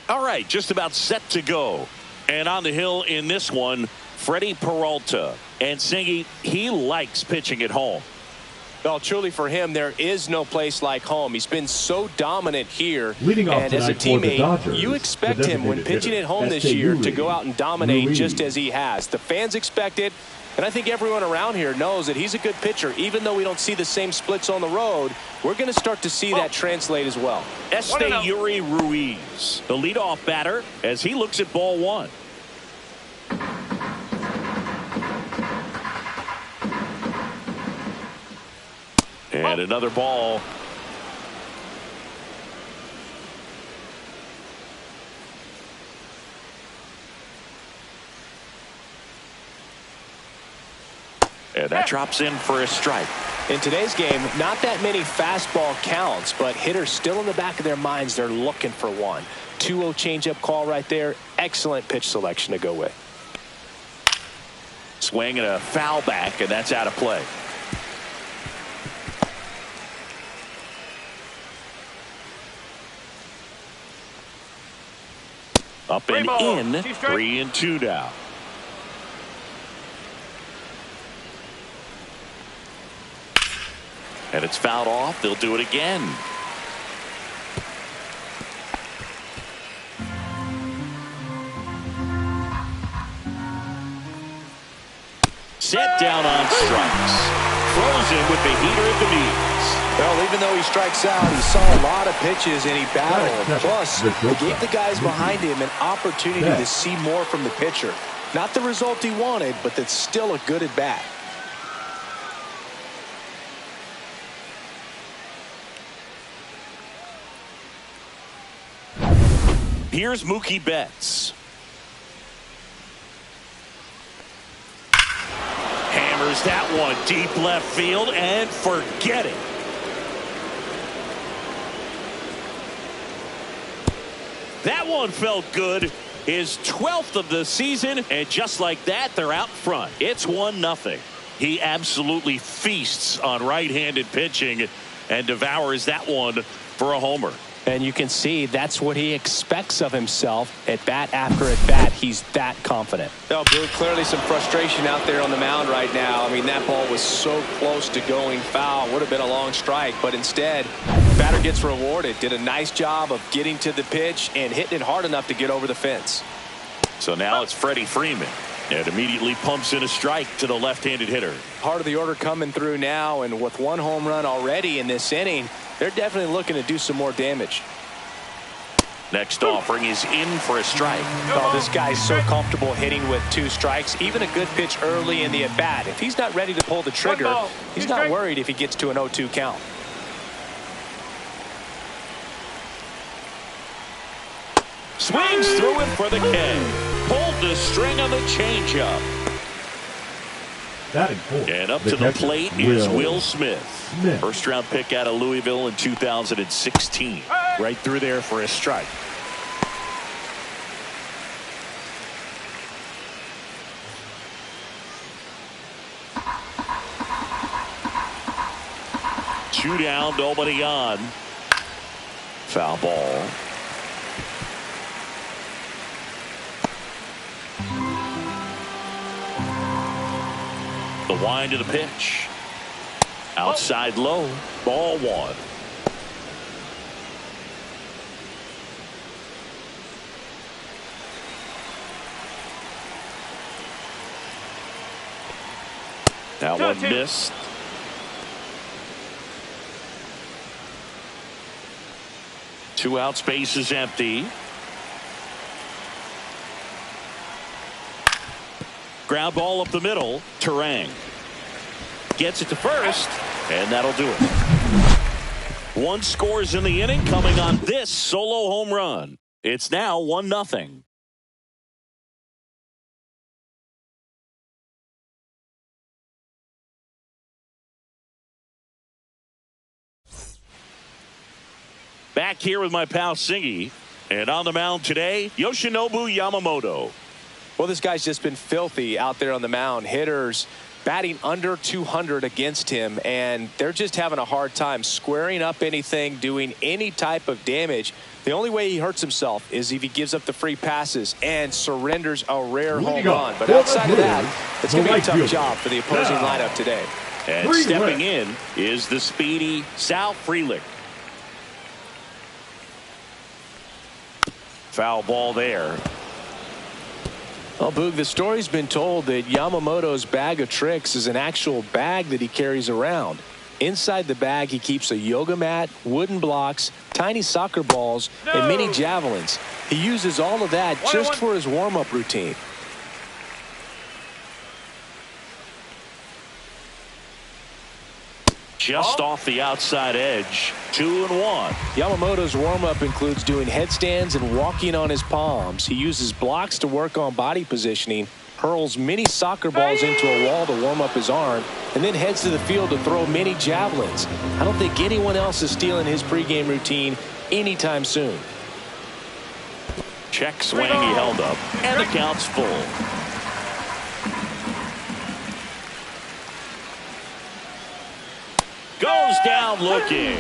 All right, just about set to go. And on the hill in this one, Freddie Peralta. And Singy, he likes pitching at home. Well, truly for him, there is no place like home. He's been so dominant here. And as a teammate, you expect him when pitching at home this year to go out and dominate just as he has. The fans expect it, and I think everyone around here knows that he's a good pitcher. Even though we don't see the same splits on the road, we're going to start to see that translate as well. Yuri Ruiz, the leadoff batter, as he looks at ball one. And another ball. And that drops in for a strike. In today's game, not that many fastball counts, but hitters still in the back of their minds, they're looking for one. 2-0 changeup call right there. Excellent pitch selection to go with. Swing and a foul back, and that's out of play. Up and in, 3-2 now. And it's fouled off. They'll do it again. Set down on strikes. Throws in with the heater at the knees. Well, even though he strikes out, he saw a lot of pitches and he battled. Plus, he gave the guys behind him an opportunity to see more from the pitcher. Not the result he wanted, but that's still a good at bat. Here's Mookie Betts. Hammers that one deep left field and forget it. That one felt good. His 12th of the season, and just like that, they're out front. It's 1-0. He absolutely feasts on right-handed pitching and devours that one for a homer. And you can see that's what he expects of himself at bat after at bat. He's that confident. Oh, clearly some frustration out there on the mound right now. I mean, that ball was so close to going foul. Would have been a long strike, but instead, batter gets rewarded. Did a nice job of getting to the pitch and hitting it hard enough to get over the fence. So now it's Freddie Freeman. And immediately pumps in a strike to the left-handed hitter. Part of the order coming through now, and with one home run already in this inning, they're definitely looking to do some more damage. Next offering is in for a strike. Oh, this guy's so comfortable hitting with 2 strikes. Even a good pitch early in the at-bat. If he's not ready to pull the trigger, he's not worried if he gets to an 0-2 count. Swings through him for the K. Pulled the string on the changeup. And up to the plate is Will Smith. First round pick out of Louisville in 2016. Right through there for a strike. Two down, nobody on. Foul ball. The wind of the pitch. Outside low. Ball 1. That one missed. Two out, space is empty. Ground ball up the middle. Terang gets it to first, and that'll do it. 1 scores in the inning coming on this solo home run. It's now 1-0. Back here with my pal Singy, and on the mound today, Yoshinobu Yamamoto. Well, this guy's just been filthy out there on the mound. Hitters batting under 200 against him, and they're just having a hard time squaring up anything, doing any type of damage. The only way he hurts himself is if he gives up the free passes and surrenders a rare home run. But outside of that, it's going to be a tough job for the opposing lineup today. And stepping in is the speedy Sal Frelick. Foul ball there. Well, Boog, the story's been told that Yamamoto's bag of tricks is an actual bag that he carries around. Inside the bag, he keeps a yoga mat, wooden blocks, tiny soccer balls, and mini javelins. He uses all of that just for his warm-up routine. Just off the outside edge, 2-1. Yamamoto's warm-up includes doing headstands and walking on his palms. He uses blocks to work on body positioning, hurls mini soccer balls into a wall to warm up his arm, and then heads to the field to throw mini javelins. I don't think anyone else is stealing his pregame routine anytime soon. Check swing, he held up, and the count's full. Goes down looking.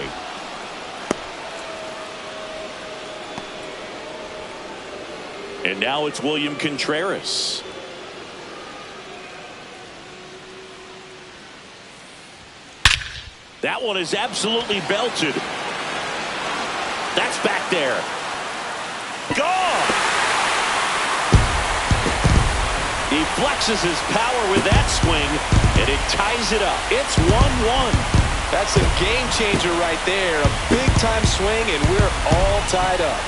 And now it's William Contreras. That one is absolutely belted. That's back there. Gone. He flexes his power with that swing, and it ties it up. It's 1-1. That's a game changer right there. A big time swing, and we're all tied up.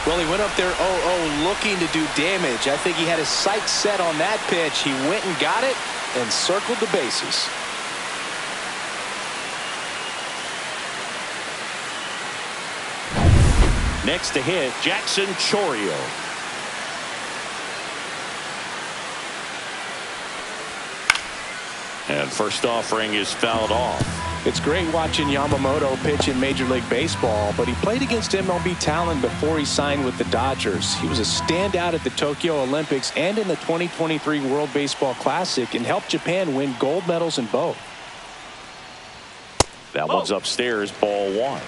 Well, he went up there 0-0 looking to do damage. I think he had his sights set on that pitch. He went and got it and circled the bases. Next to hit, Jackson Chourio. And first offering is fouled off. It's great watching Yamamoto pitch in Major League Baseball, but he played against MLB talent before he signed with the Dodgers. He was a standout at the Tokyo Olympics and in the 2023 World Baseball Classic and helped Japan win gold medals in both. That one's upstairs, ball one.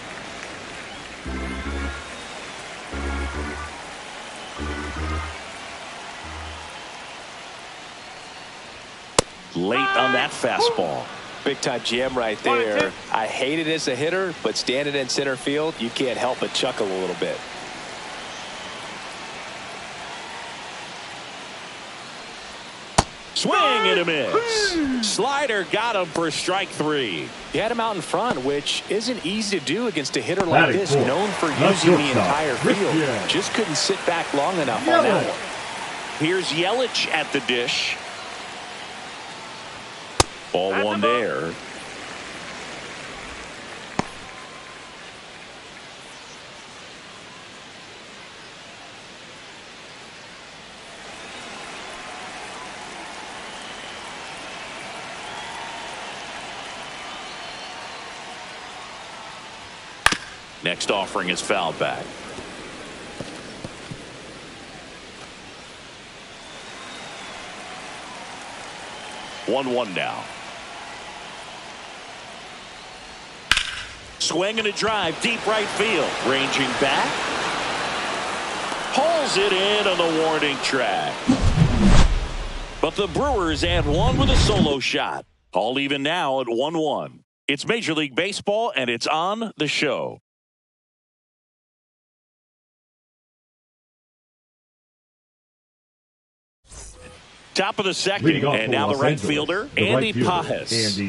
Late on that fastball. Big time jam right there. I hate it as a hitter, but standing in center field, you can't help but chuckle a little bit. Swing and a miss. Slider got him for strike three. He had him out in front, which isn't easy to do against a hitter like this, known for using the entire field. Just couldn't sit back long enough on that one. Here's Yelich at the dish. Ball one there. Next offering is fouled back. One now. Swing and a drive, deep right field. Ranging back. Pulls it in on the warning track. But the Brewers add one with a solo shot. All even now at 1-1. It's Major League Baseball, and it's on the show. Top of the second, and now the right fielder, Andy Pages.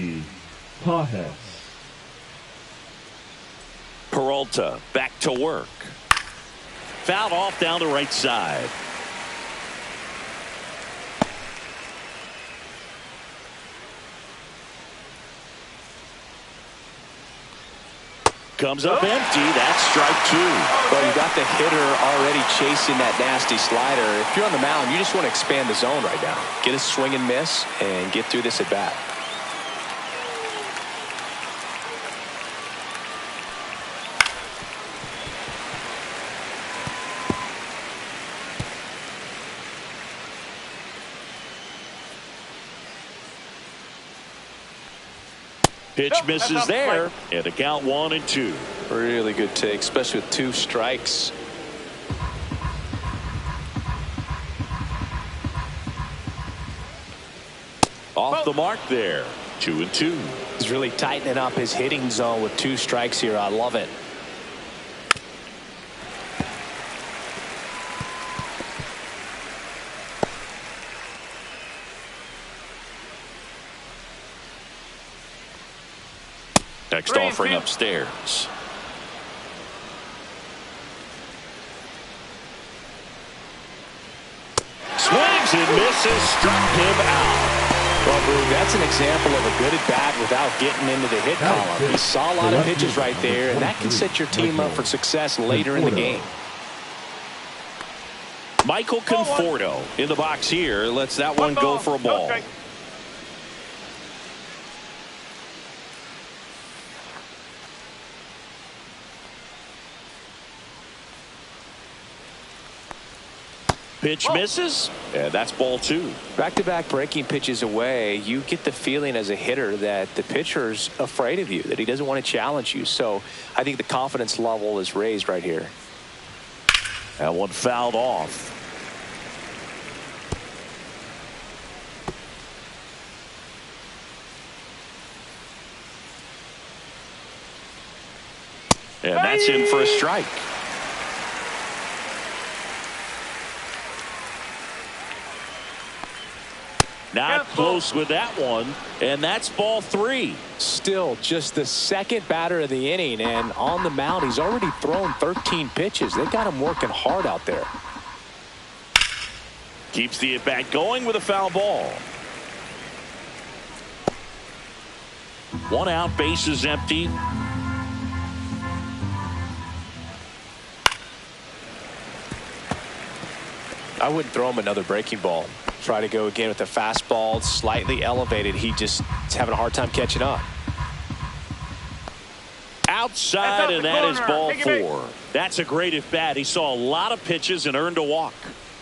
Peralta back to work. Fouled off down the right side. Comes up empty. That's strike two. Well, you got the hitter already chasing that nasty slider. If you're on the mound, you just want to expand the zone right now. Get a swing and miss and get through this at bat. Pitch misses there, and a count 1-2. Really good take, especially with 2 strikes. Off the mark there. 2-2. He's really tightening up his hitting zone with 2 strikes here. I love it. Next offering upstairs. Swings and misses, struck him out. Well, Boog, that's an example of a good at bat without getting into the hit column. He saw a lot of pitches right there, and that can set your team up for success later in the game. Michael Conforto in the box here lets that one go for a ball. Pitch misses, and that's ball 2. Back-to-back breaking pitches away, you get the feeling as a hitter that the pitcher's afraid of you, that he doesn't want to challenge you. So I think the confidence level is raised right here. That one fouled off. And that's in for a strike. Not close with that one, and that's ball 3. Still just the second batter of the inning, and on the mound he's already thrown 13 pitches. They got him working hard out there. Keeps the at-bat going with a foul ball. 1 out, bases empty. I wouldn't throw him another breaking ball. Try to go again with the fastball, slightly elevated. He just is having a hard time catching up. Outside, and that is ball 4. That's a great at bat. He saw a lot of pitches and earned a walk.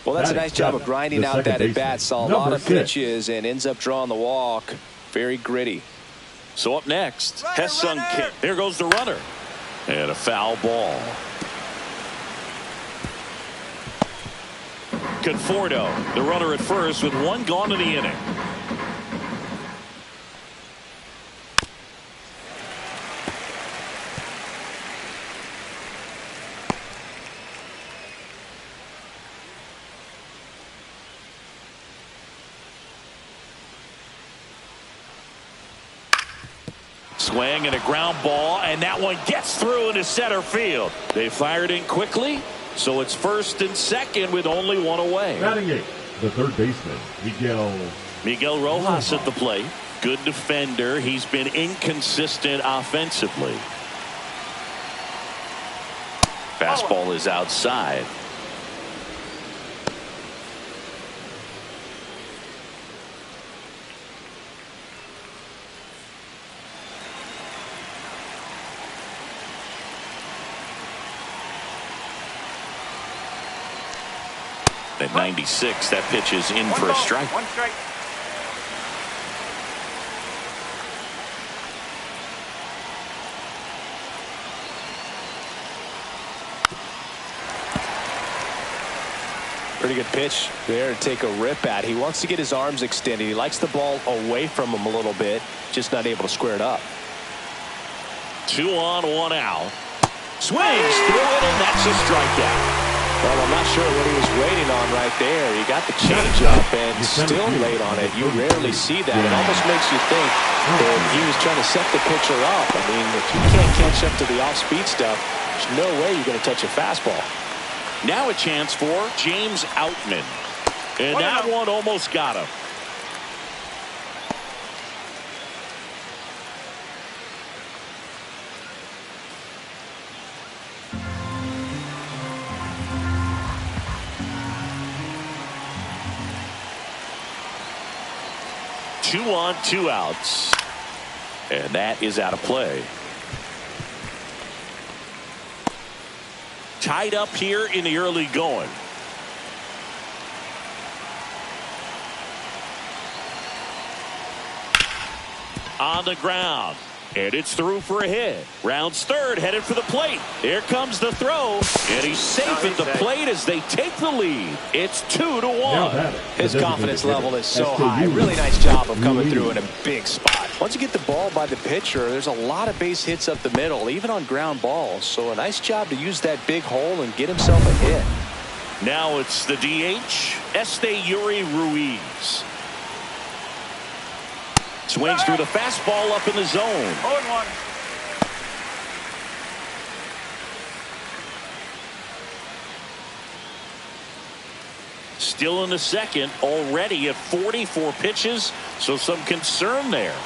Well, that's a nice job of grinding out that at bat. Saw a lot of pitches and ends up drawing the walk. Very gritty. So up next, Hesung Kim. There goes the runner. And a foul ball. Conforto, the runner at first with 1 gone in the inning. Swing and a ground ball, and that one gets through into center field. They fired in quickly. So it's first and second with only 1 away. Batting 8, the third baseman, Miguel Rojas at the plate. Good defender. He's been inconsistent offensively. Fastball is outside. At 96, that pitch is in for a strike. 1 strike. Pretty good pitch there to take a rip at. He wants to get his arms extended. He likes the ball away from him a little bit, just not able to square it up. 2 on, 1 out. Swings through it, and that's a strikeout. Well, I'm not sure what he was waiting on right there. He got the changeup and still laid on it. You rarely see that. It almost makes you think that he was trying to set the pitcher up. I mean, if you can't catch up to the off-speed stuff, there's no way you're going to touch a fastball. Now a chance for James Outman. And that one almost got him. Two on, 2 outs. And that is out of play. Tied up here in the early going. On the ground. And it's through for a hit. Rounds third, headed for the plate. Here comes the throw. And he's safe at the plate as they take the lead. It's 2-1. His confidence level is so high. Really nice job of coming through in a big spot. Once you get the ball by the pitcher, there's a lot of base hits up the middle, even on ground balls. So a nice job to use that big hole and get himself a hit. Now it's the DH, Yuri Ruiz. Swings through the fastball up in the zone. 0-1. Still in the second, already at 44 pitches, so some concern there.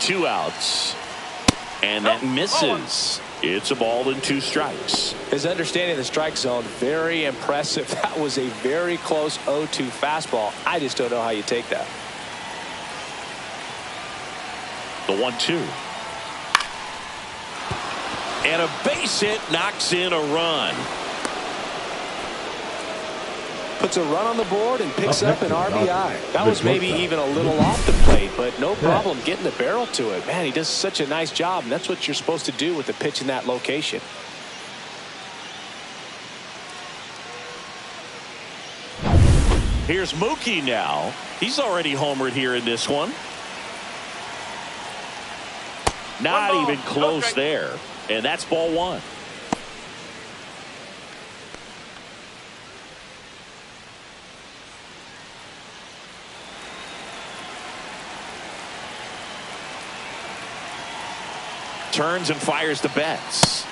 Two outs, and that misses. It's a ball and 2 strikes. His understanding of the strike zone, very impressive. That was a very close 0-2 fastball. I just don't know how you take that. The 1-2. And a base hit knocks in a run. Puts a run on the board and picks up an RBI. That was maybe even a little off the plate, but no problem getting the barrel to it. Man, he does such a nice job, and that's what you're supposed to do with the pitch in that location. Here's Mookie now. He's already homered here in this one. Not even close there. And that's ball 1. Turns and fires the Betts.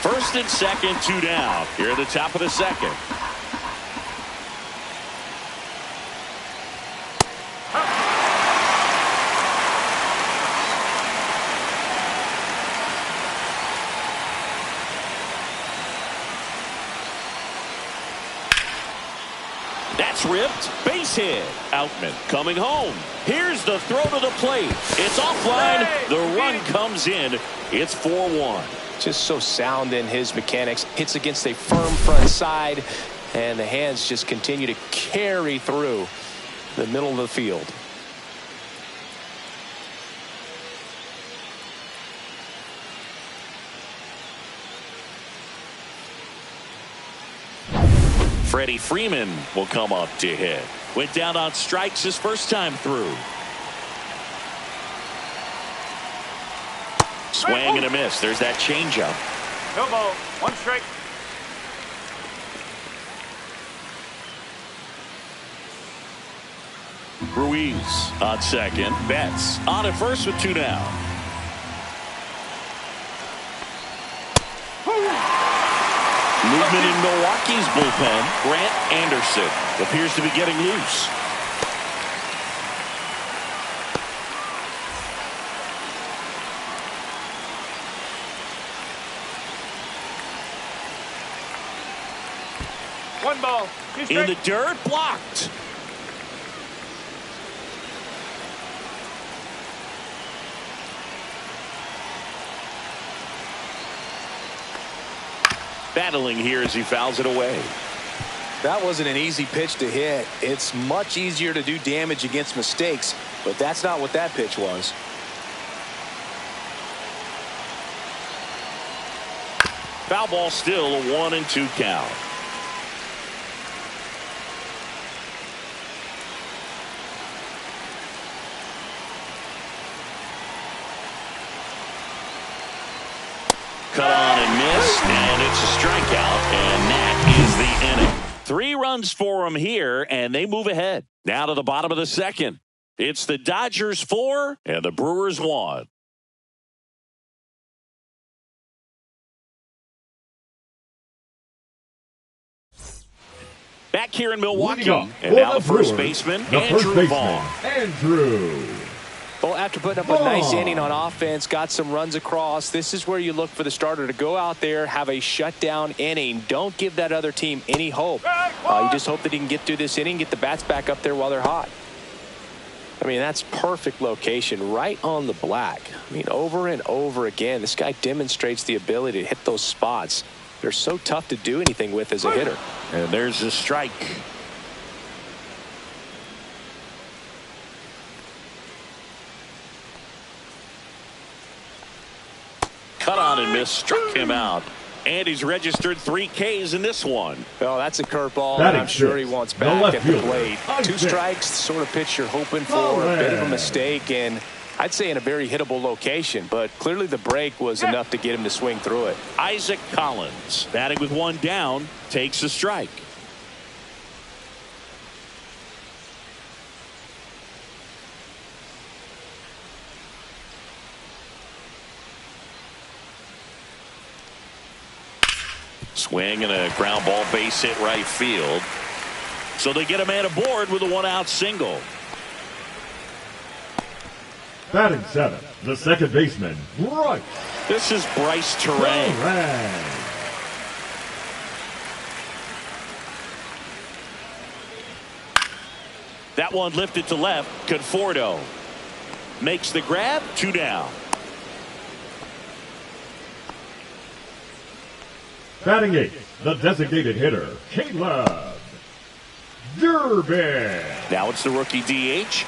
First and second, 2 down. Here at the top of the second. That's ripped. Base hit. Outman coming home. Here's the throw to the plate. It's offline. The run comes in. It's 4-1. Just so sound in his mechanics. Hits against a firm front side, and the hands just continue to carry through the middle of the field. Freddie Freeman will come up to hit. Went down on strikes his first time through. Swing and a miss. There's that changeup. No ball. 1 strike. Ruiz on second. Betts on at first with 2 down. Movement in Milwaukee's bullpen. Grant Anderson appears to be getting loose. One ball. 2 strikes. In the dirt, blocked. Battling here as he fouls it away. That wasn't an easy pitch to hit. It's much easier to do damage against mistakes, but that's not what that pitch was. Foul ball, still a 1-2 count. Cut on and missed, and it's a strikeout, and that is the inning. 3 runs for them here, and they move ahead. Now to the bottom of the second. It's the Dodgers 4 and the Brewers 1. Back here in Milwaukee, and now the first baseman, Andrew Vaughn. Well, after putting up a nice inning on offense, got some runs across, this is where you look for the starter to go out there, have a shutdown inning. Don't give that other team any hope. You just hope that he can get through this inning, get the bats back up there while they're hot. I mean, that's perfect location right on the black. I mean, over and over again, this guy demonstrates the ability to hit those spots. They're so tough to do anything with as a hitter. And there's a strike. Cut on and miss, struck him out. And he's registered 3 Ks in this one. Oh, that's a curveball, and I'm sure he wants back at the plate. 2 strikes, sort of pitch you're hoping for. A bit of a mistake, and I'd say in a very hittable location, but clearly the break was enough to get him to swing through it. Isaac Collins, batting with 1 down, takes a strike. Swing and a ground ball, base hit right field. So they get a man aboard with a 1-out single. Batting 7, the second baseman, Bryce. This is Bryce Terang. That one lifted to left. Conforto makes the grab. 2 down. Batting 8, the designated hitter, Caleb Durbin. Now it's the rookie DH.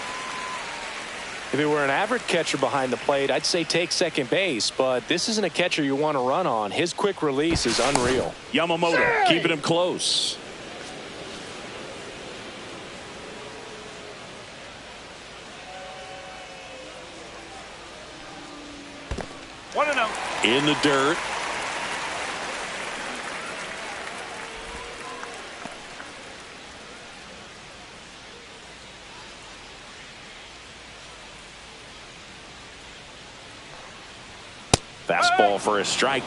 If he were an average catcher behind the plate, I'd say take second base, but this isn't a catcher you want to run on. His quick release is unreal. Yamamoto keeping him close. In the dirt. Fastball for a strike.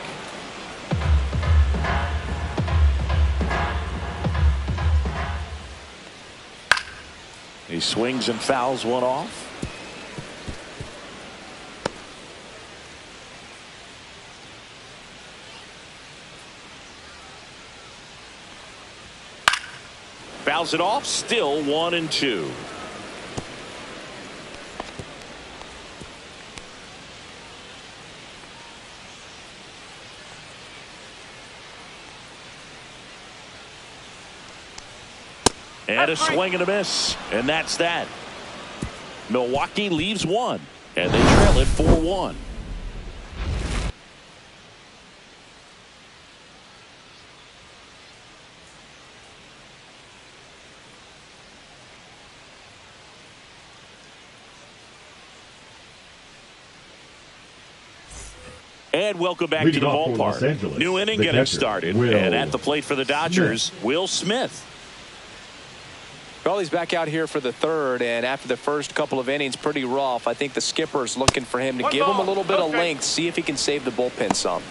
He swings and fouls one off. Fouls it off. Still 1-2. And a swing and a miss. And that's that. Milwaukee leaves 1. And they trail it 4-1. And welcome back to the ballpark. New inning getting started. And at the plate for the Dodgers, Will Smith. Well, he's back out here for the third, and after the first couple of innings, pretty rough. I think the skipper's looking for him to give him a little bit of length, see if he can save the bullpen some.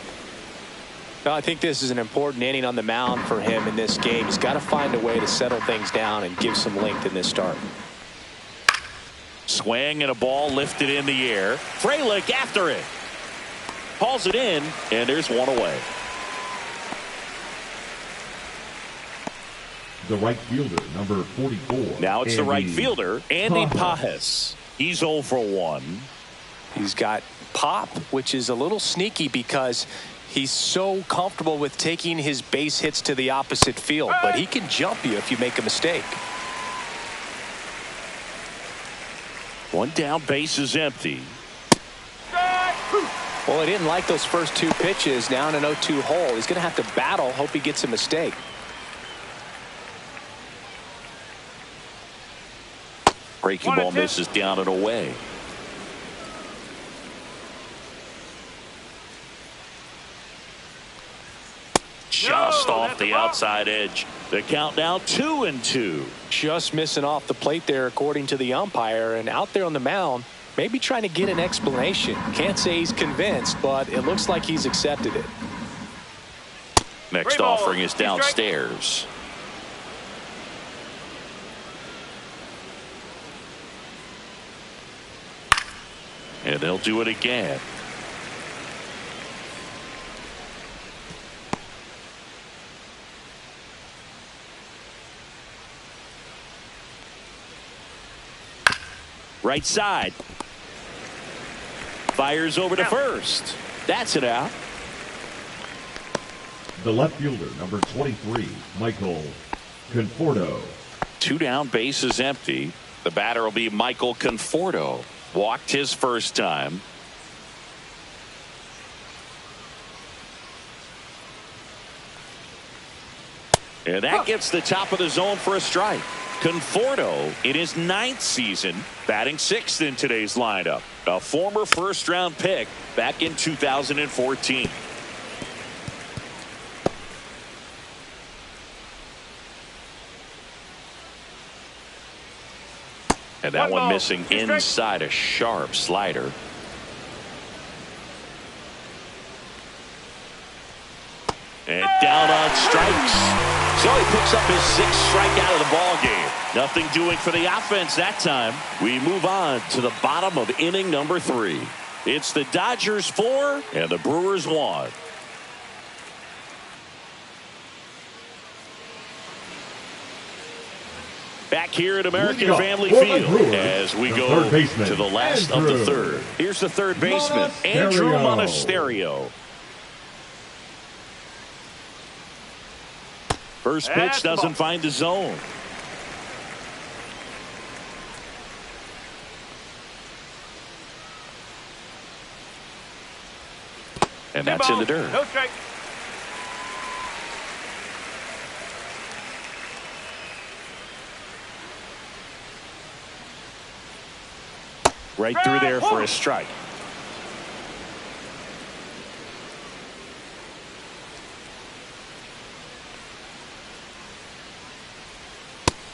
Well, I think this is an important inning on the mound for him in this game. He's got to find a way to settle things down and give some length in this start. Swing and a ball lifted in the air. Frelick after it. Hauls it in, and there's 1 away. The right fielder, number 44. Now it's the right fielder, Andy Pajes. He's 0 for 1. He's got pop, which is a little sneaky because he's so comfortable with taking his base hits to the opposite field, but he can jump you if you make a mistake. 1 down, base is empty. Well, he didn't like those first 2 pitches. Now in an 0-2 hole, he's going to have to battle, hope he gets a mistake. Breaking ball misses down and away. Just off the outside edge. The count now 2-2. Just missing off the plate there, according to the umpire, and out there on the mound, maybe trying to get an explanation. Can't say he's convinced, but it looks like he's accepted it. Next offering is downstairs. And they'll do it again. Right side. Fires over to first. That's it out. The left fielder, number 23, Michael Conforto. 2 down, bases empty. The batter will be Michael Conforto. Walked his first time. And that gets the top of the zone for a strike. Conforto in his 9th season, batting 6th in today's lineup. A former first-round pick back in 2014. And that one missing inside, a sharp slider. And down on strikes. So he picks up his 6th strikeout of the ball game. Nothing doing for the offense that time. We move on to the bottom of inning number 3. It's the Dodgers 4 and the Brewers 1. Back here at American Family Field as we go to the last of the 3rd. Here's the 3rd baseman, Andrew Monasterio. First pitch doesn't find the zone. And that's in the dirt. No strike. Right through there for a strike.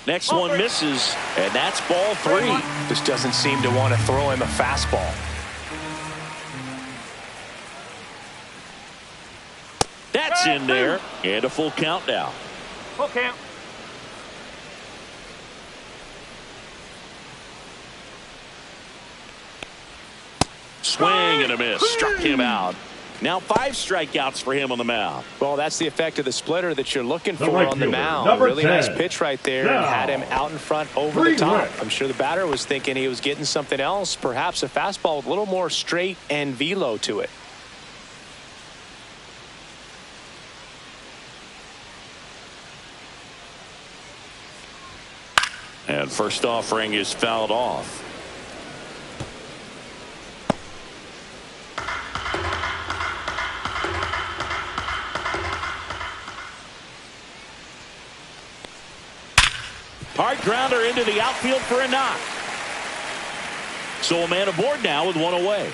Next one misses, and that's ball 3. Just doesn't seem to want to throw him a fastball. That's in there, and a full count now. Full count. Swing and a miss. Struck him out. Now 5 strikeouts for him on the mound. Well, that's the effect of the splitter that you're looking for right on the fielder, mound. number Really 10. nice pitch right there and had him out in front over the top. I'm sure the batter was thinking he was getting something else, perhaps a fastball with a little more straight and velo to it. And first offering is fouled off. Hard grounder into the outfield for a knock. So a man aboard now with 1 away.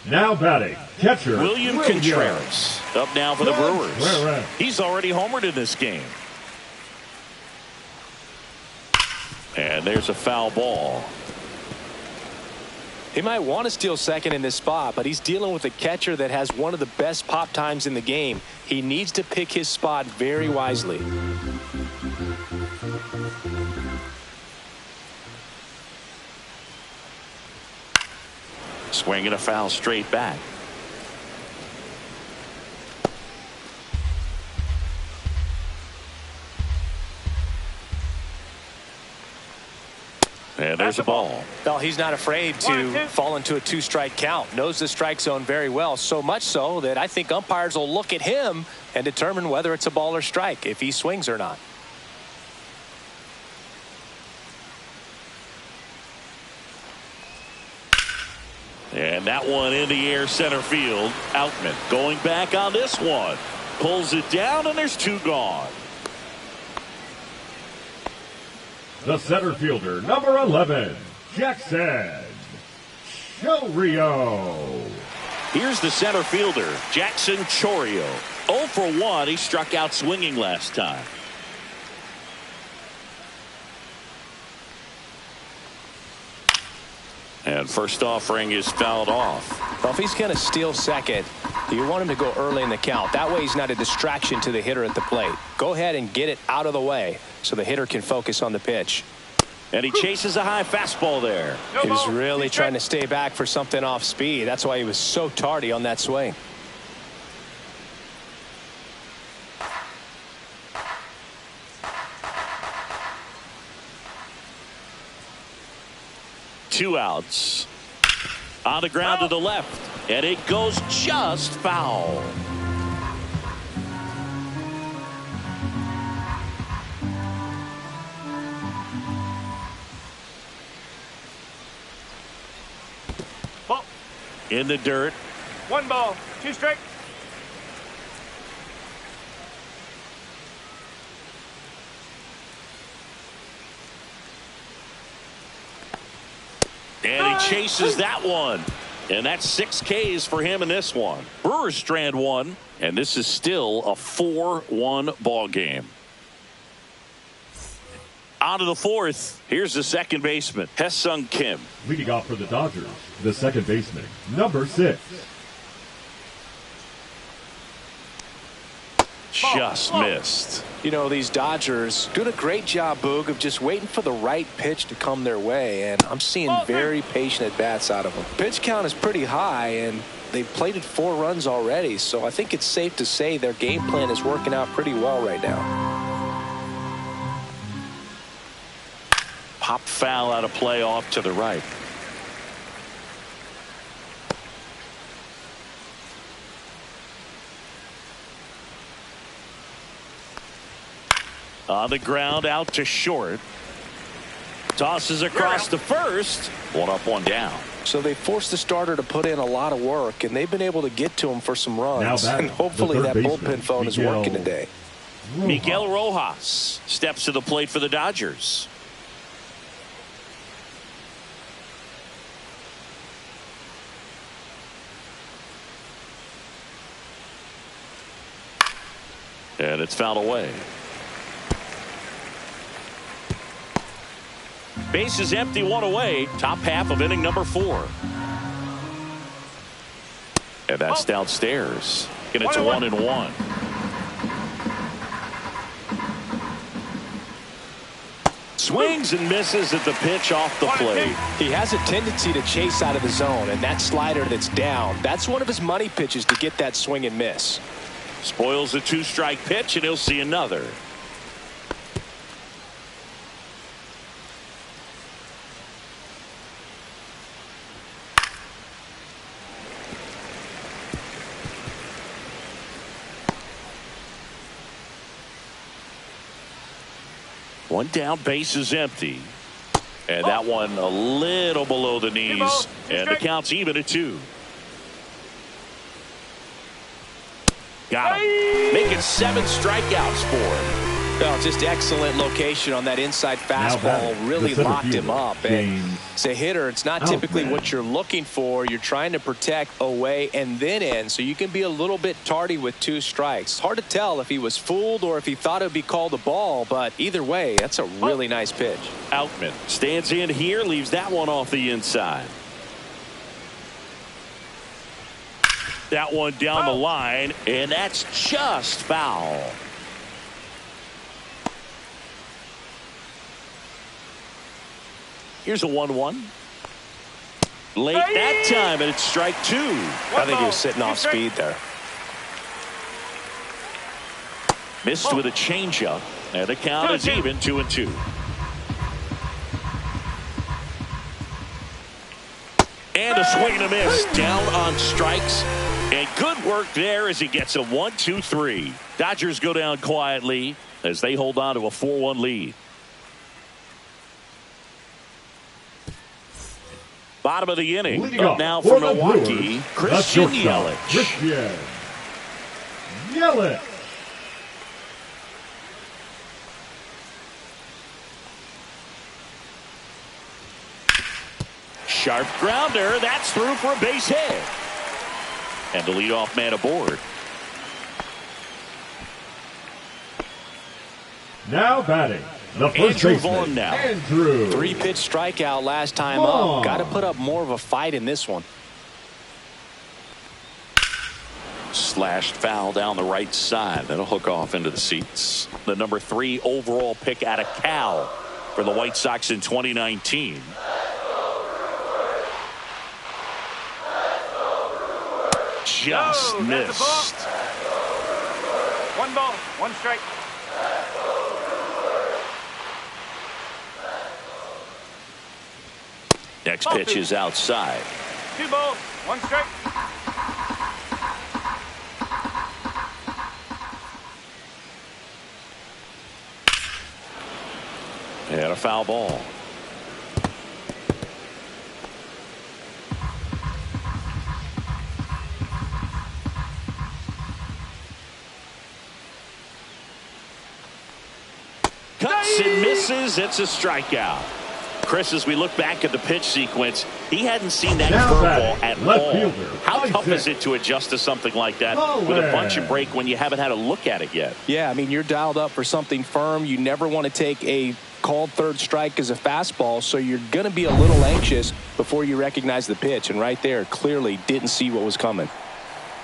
Now batting, catcher William Contreras up now for the Brewers. He's already homered in this game. And there's a foul ball. He might want to steal second in this spot, but he's dealing with a catcher that has one of the best pop times in the game. He needs to pick his spot very wisely. Swinging a foul straight back. And there's a ball. Well, he's not afraid to fall into a 2-strike count. Knows the strike zone very well, so much so that I think umpires will look at him and determine whether it's a ball or strike, if he swings or not. And that one in the air center field. Outman going back on this one. Pulls it down, and there's 2 gone. The center fielder, number 11, Jackson Chorio. Here's the center fielder, Jackson Chorio. 0 for 1. He struck out swinging last time. And first offering is fouled off. Well, if he's going to steal second, you want him to go early in the count. That way he's not a distraction to the hitter at the plate. Go ahead and get it out of the way so the hitter can focus on the pitch. And he chases a high fastball there. He was really trying to stay back for something off speed. That's why he was so tardy on that swing. 2 outs. On the ground to the left, and it goes just foul. Ball. In the dirt. 1 ball, 2 strikes. And he chases that one. And that's 6 Ks for him in this one. Brewers strand 1, and this is still a 4-1 ball game. On to the 4th. Here's the second baseman, Hesung Kim. Leading off for the Dodgers, the second baseman, number 6. Just missed. You know, these Dodgers doing a great job, Boog, of just waiting for the right pitch to come their way, and I'm seeing very patient at-bats out of them. Pitch count is pretty high, and they've plated 4 runs already, so I think it's safe to say their game plan is working out pretty well right now. Pop foul out of play off to the right. On the ground, out to short. Tosses across to first. 1 up, 1 down. So they forced the starter to put in a lot of work, and they've been able to get to him for some runs. Now and hopefully that bullpen phone is working today. Miguel Rojas steps to the plate for the Dodgers. And it's fouled away. Base is empty, 1 away. Top half of inning number 4. And that's downstairs. And it's 1-1. Swings and misses at the pitch off the plate. He has a tendency to chase out of the zone, and that slider that's down, that's one of his money pitches to get that swing and miss. Spoils a 2-strike pitch, and he'll see another. One down, base is empty. And that one a little below the knees. And the count's even at 2. Got him. Making 7 strikeouts for him. Well, just excellent location on that inside fastball. Really locked him up. And as a hitter, it's not typically what you're looking for. You're trying to protect away and then in, so you can be a little bit tardy with 2 strikes. Hard to tell if he was fooled or if he thought it would be called a ball, but either way, that's a really nice pitch. Outman stands in here, leaves that one off the inside. That one down the line, and that's just foul. Here's a 1-1. Late that time, and it's strike 2. I think he was sitting off speed there. Missed with a changeup, and the count is even 2-2. And a swing and a miss down on strikes. And good work there as he gets a 1-2-3. Dodgers go down quietly as they hold on to a 4-1 lead. Bottom of the inning. Up now for Milwaukee, Christian Yelich. Christian Yelich. Sharp grounder. That's through for a base hit. And the leadoff man aboard. Now batting, the first Andrew baseman, Vaughn now. Andrew. 3-pitch strikeout last time Vaughn. up. Got to put up more of a fight in this one. Slashed foul down the right side. That'll hook off into the seats. The number 3 overall pick out of Cal for the White Sox in 2019. Just missed. 1 ball, 1 strike. Next pitch is outside. 2 balls, 1 strike. And a foul ball. Cuts and misses. It's a strikeout. Chris, as we look back at the pitch sequence, he hadn't seen that curveball at all. How tough is it to adjust to something like that with a bunch and break when you haven't had a look at it yet? Yeah, I mean, you're dialed up for something firm. You never want to take a called third strike as a fastball, so you're going to be a little anxious before you recognize the pitch. And right there, clearly didn't see what was coming.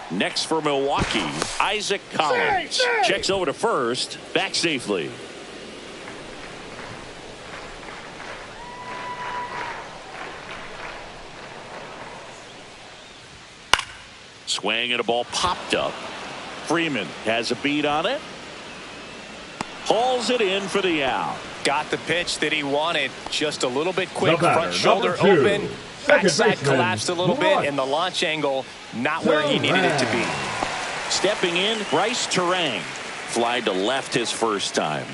Next for Milwaukee, Isaac Collins. Checks over to first, back safely. Swing and a ball popped up. Freeman has a beat on it. Hauls it in for the out. Got the pitch that he wanted. Just a little bit quick. Front shoulder open. Backside collapsed a little bit. And the launch angle not where he needed it to be. Stepping in, Bryce Terang. Fly to left his first time.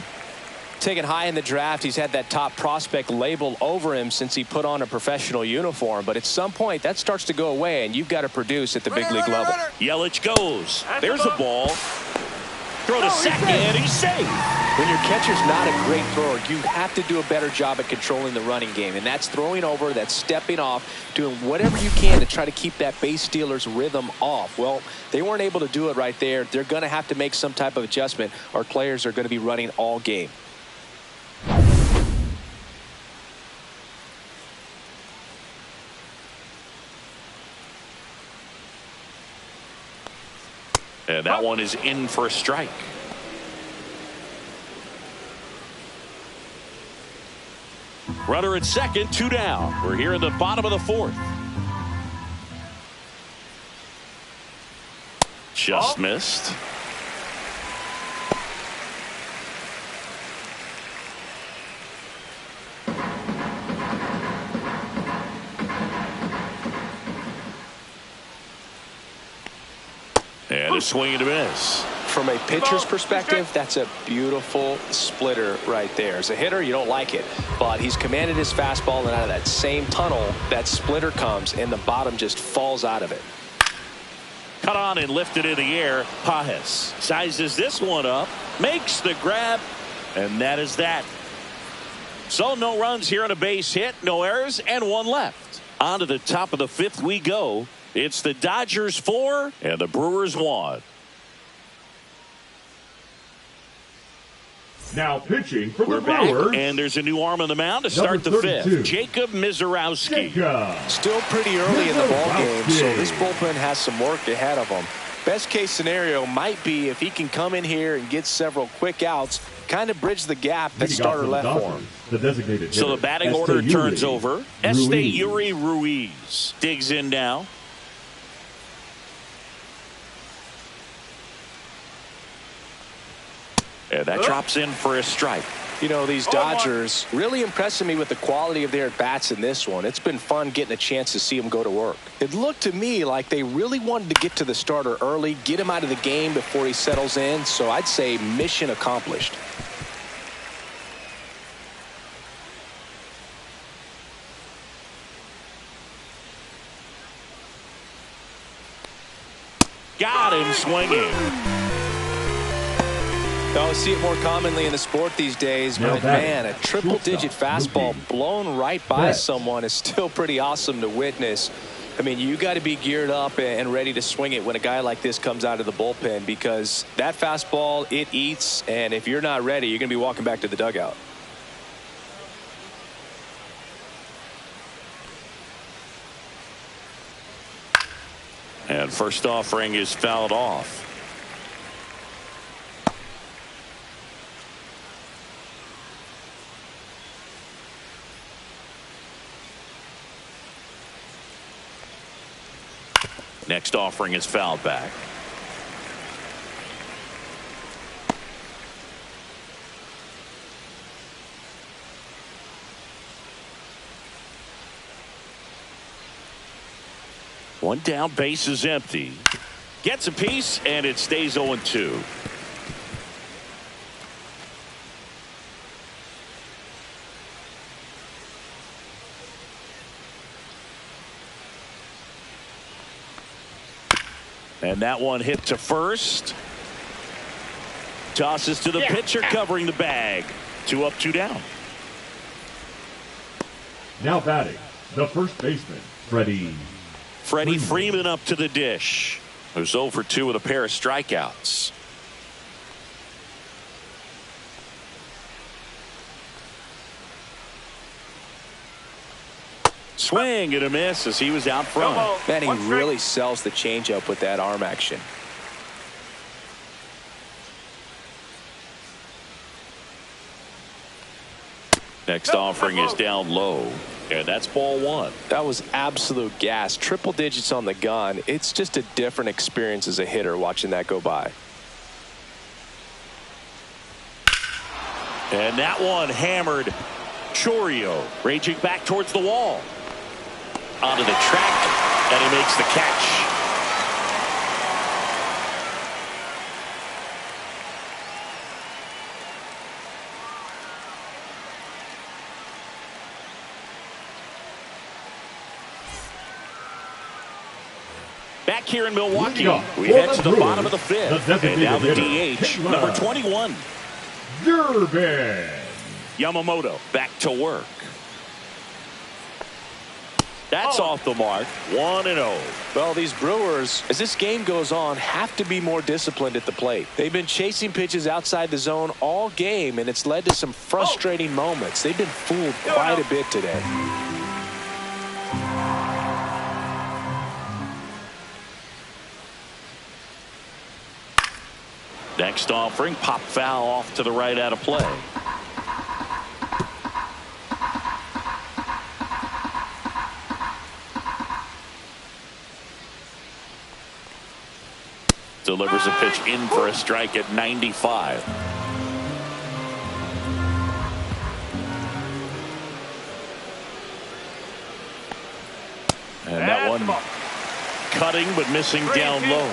Taken high in the draft, he's had that top prospect label over him since he put on a professional uniform. But at some point, that starts to go away, and you've got to produce at the big league level. Yelich goes. There's a ball. Throw to second. He's safe. When your catcher's not a great thrower, you have to do a better job at controlling the running game. And that's throwing over, that's stepping off, doing whatever you can to try to keep that base stealer's rhythm off. Well, they weren't able to do it right there. They're going to have to make some type of adjustment, or players are going to be running all game. And that one is in for a strike. Runner at second, 2 down. We're here in the bottom of the 4th. Just missed. And a swing and a miss. From a pitcher's perspective, that's a beautiful splitter right there. As a hitter, you don't like it, but he's commanded his fastball, and out of that same tunnel, that splitter comes, and the bottom just falls out of it. Cut on and lifted in the air. Pajes sizes this one up, makes the grab, and that is that. So no runs here on a base hit, no errors, and 1 left. On to the top of the 5th we go. It's the Dodgers 4 and the Brewers 1. Now pitching for We're the back, Brewers. and there's a new arm in the mound to start the 5th. Jacob Mizorowski. Still pretty early in the ball game, so this bullpen has some work ahead of him. Best case scenario might be if he can come in here and get several quick outs, kind of bridge the gap that starter left for him. So the batting order turns over. Esteury Ruiz digs in now. And that drops in for a strike. You know, these Dodgers really impressing me with the quality of their at-bats in this one. It's been fun getting a chance to see them go to work. It looked to me like they really wanted to get to the starter early, get him out of the game before he settles in. So I'd say mission accomplished. Got him swinging. I see it more commonly in the sport these days, but man, a triple-digit fastball blown right by someone is still pretty awesome to witness. I mean, you got to be geared up and ready to swing it when a guy like this comes out of the bullpen, because that fastball, it eats, and if you're not ready, you're going to be walking back to the dugout. And first offering is fouled off. Next offering is fouled back. One down, base is empty. Gets a piece, and it stays 0-2. And that one hit to first. Tosses to the pitcher covering the bag. 2 up, 2 down. Now batting, the first baseman, Freddie Freeman up to the dish. Who's 0 for 2 with a pair of strikeouts. Swing and a miss as he was out front. Man, he really sells the changeup with that arm action. Next offering is down low, and that's ball 1. That was absolute gas. Triple digits on the gun. It's just a different experience as a hitter watching that go by. And that one hammered. Chourio raging back towards the wall. Onto the track, and he makes the catch. Back here in Milwaukee, we head to the bottom of the 5th. And now the DH, number 21. Durbin. Yamamoto back to work. That's off the mark. 1-0. Well, these Brewers, as this game goes on, have to be more disciplined at the plate. They've been chasing pitches outside the zone all game, and it's led to some frustrating moments. They've been fooled quite a bit today. Next offering, pop foul off to the right out of play. Delivers a pitch in for a strike at 95. And that one cutting but missing down low.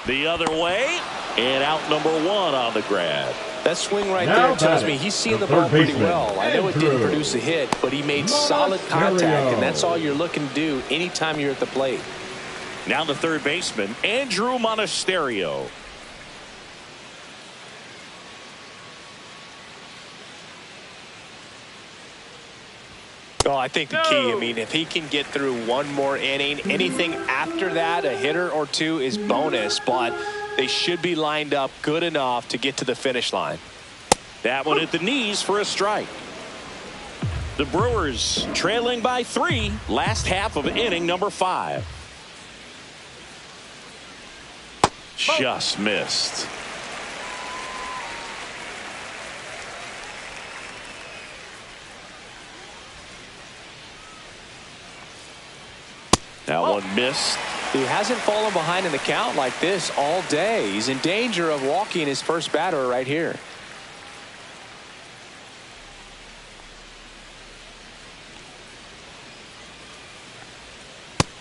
The other way, and out number 1 on the grab. That swing right there tells me he's seeing the ball pretty well. I know it didn't produce a hit, but he made solid contact, and that's all you're looking to do anytime you're at the plate. Now the third baseman, Andrew Monasterio. Oh, I think the key, I mean, if he can get through one more inning, anything after that, a hitter or two is bonus, but they should be lined up good enough to get to the finish line. That one at the knees for a strike. The Brewers trailing by 3, last half of inning number 5. Just missed. That one missed. He hasn't fallen behind in the count like this all day. He's in danger of walking his first batter right here.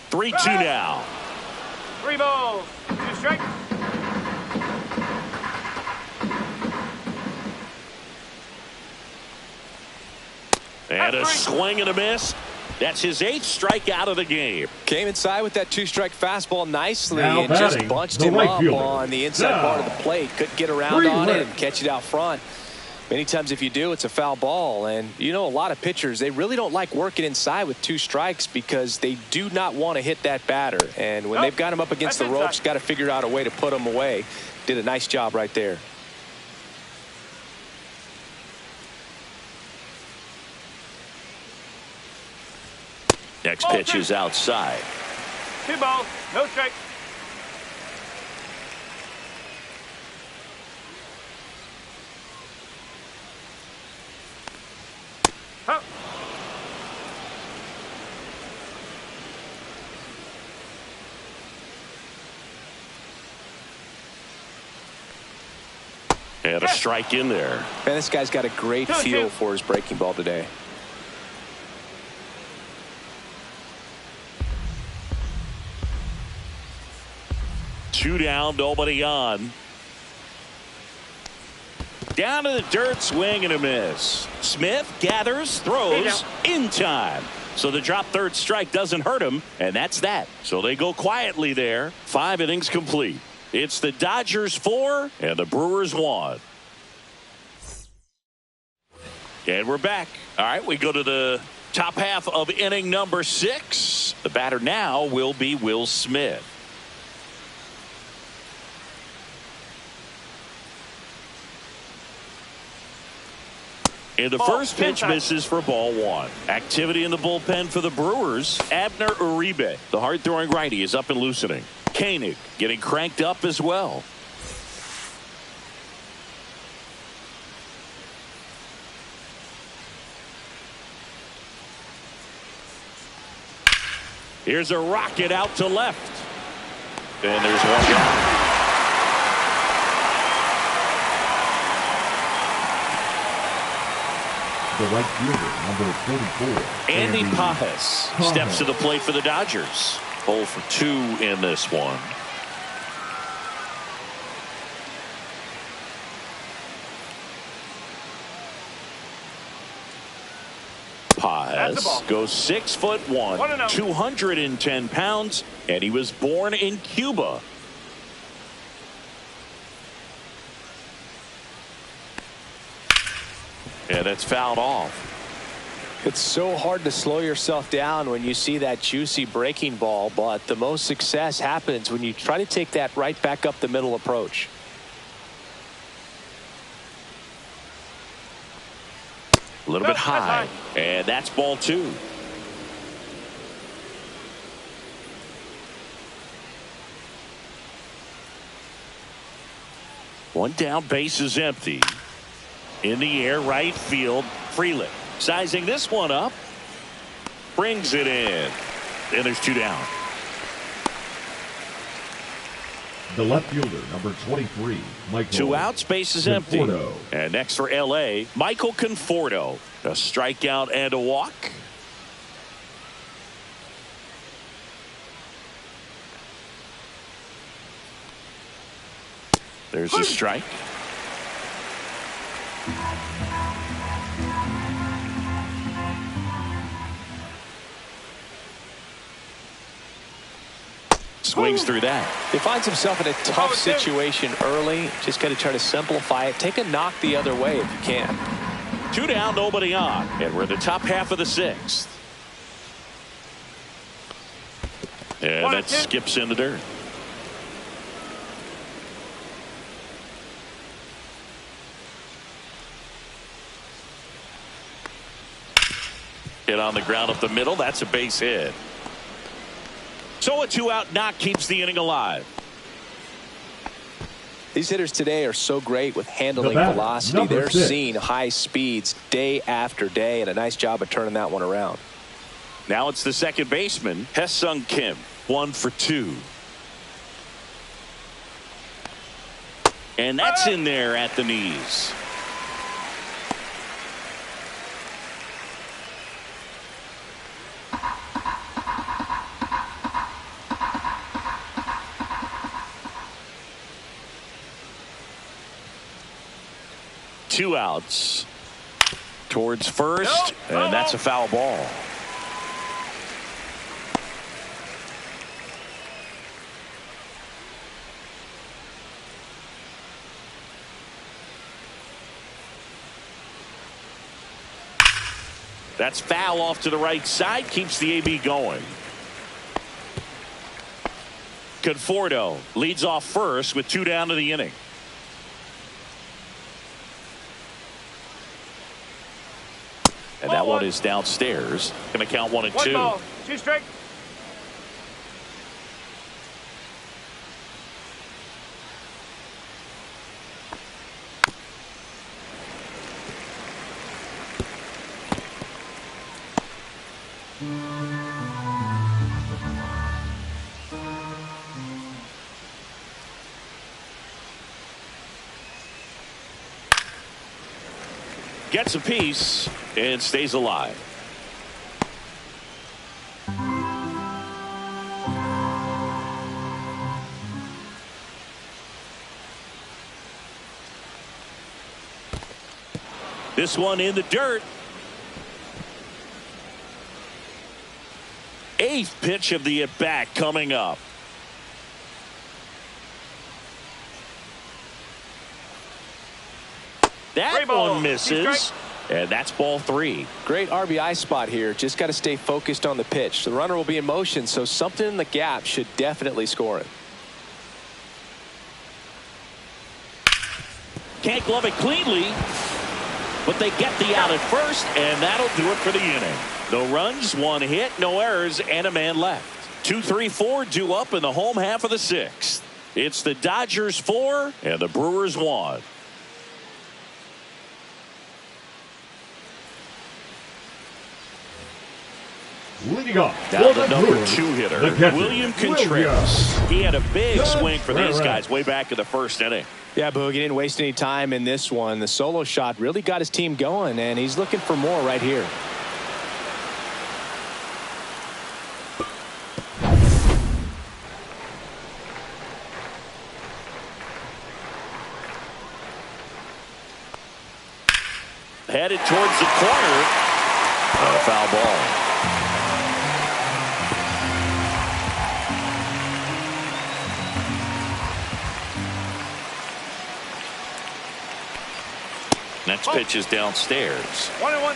Three-two now. 3 balls, 2 strikes. And a swing and a miss. That's his 8th strikeout of the game. Came inside with that 2-strike fastball nicely now and just bunched him up on the inside part of the plate. Couldn't get around on it and catch it out front. Many times if you do, it's a foul ball. And you know, a lot of pitchers, they really don't like working inside with 2 strikes because they do not want to hit that batter. And when they've got him up against the ropes, got to figure out a way to put him away. Did a nice job right there. Next pitch is outside. 2 balls, no strike. Huh. And a strike in there. Man, this guy's got a great feel for his breaking ball today. Two down, nobody on. Down to the dirt, swing and a miss. Smith gathers, throws in time. So the drop third strike doesn't hurt him, and that's that. So they go quietly there. 5 innings complete. It's the Dodgers 4 and the Brewers 1. And we're back. All right, we go to the top half of inning number 6. The batter now will be Will Smith. And the first pitch misses for ball 1. Activity in the bullpen for the Brewers. Abner Uribe, the hard-throwing righty, is up and loosening. Koenig getting cranked up as well. Here's a rocket out to left. And there's one down. The right fielder, number 44. Andy Pajes steps to the plate for the Dodgers. 0 for 2 in this one. Pajes goes 6'1", 210 pounds, and he was born in Cuba. And it's fouled off. It's so hard to slow yourself down when you see that juicy breaking ball, but the most success happens when you try to take that right back up the middle approach. A little bit high, and that's ball 2. One down, base is empty. In the air, right field, Freeland sizing this one up, brings it in, and there's 2 down. The left fielder, number 23, Michael. 2 outs, base is empty. Conforto. And next for LA, Michael Conforto. A strikeout and a walk. There's a strike. Swings through that. He finds himself in a tough situation early. Just got to try to simplify it. Take a knock the other way if you can. 2 down, nobody on. And we're in the top half of the 6th. And that skips in the dirt. Hit on the ground up the middle. That's a base hit. So a 2-out knock keeps the inning alive. These hitters today are so great with handling velocity. They're seeing high speeds day after day, and a nice job of turning that one around. Now it's the second baseman, Hye-Sung Kim, 1 for 2. And that's in there at the knees. Two outs towards first, and that's a foul ball. That's foul off to the right side, keeps the AB going. Conforto leads off first with 2 down to the inning. And that one is downstairs. Going to count 1 and 2. 1 ball, 2 strikes. gets a piece and stays alive. This one in the dirt. 8th pitch of the at-bat coming up. That one misses, and that's ball 3. Great RBI spot here. Just got to stay focused on the pitch. The runner will be in motion, so something in the gap should definitely score it. Can't glove it cleanly, but they get the out at first, and that'll do it for the inning. No runs, 1 hit, no errors, and a man left. 2, 3, 4 due up in the home half of the 6th. It's the Dodgers 4 and the Brewers 1. Leading off, now the number 2 hitter, William Contreras. He had a big swing for these guys way back in the 1st inning. Yeah, Boog, he didn't waste any time in this one. The solo shot really got his team going, and he's looking for more right here. Headed towards the corner. A foul ball. Next pitch is downstairs. 1-1.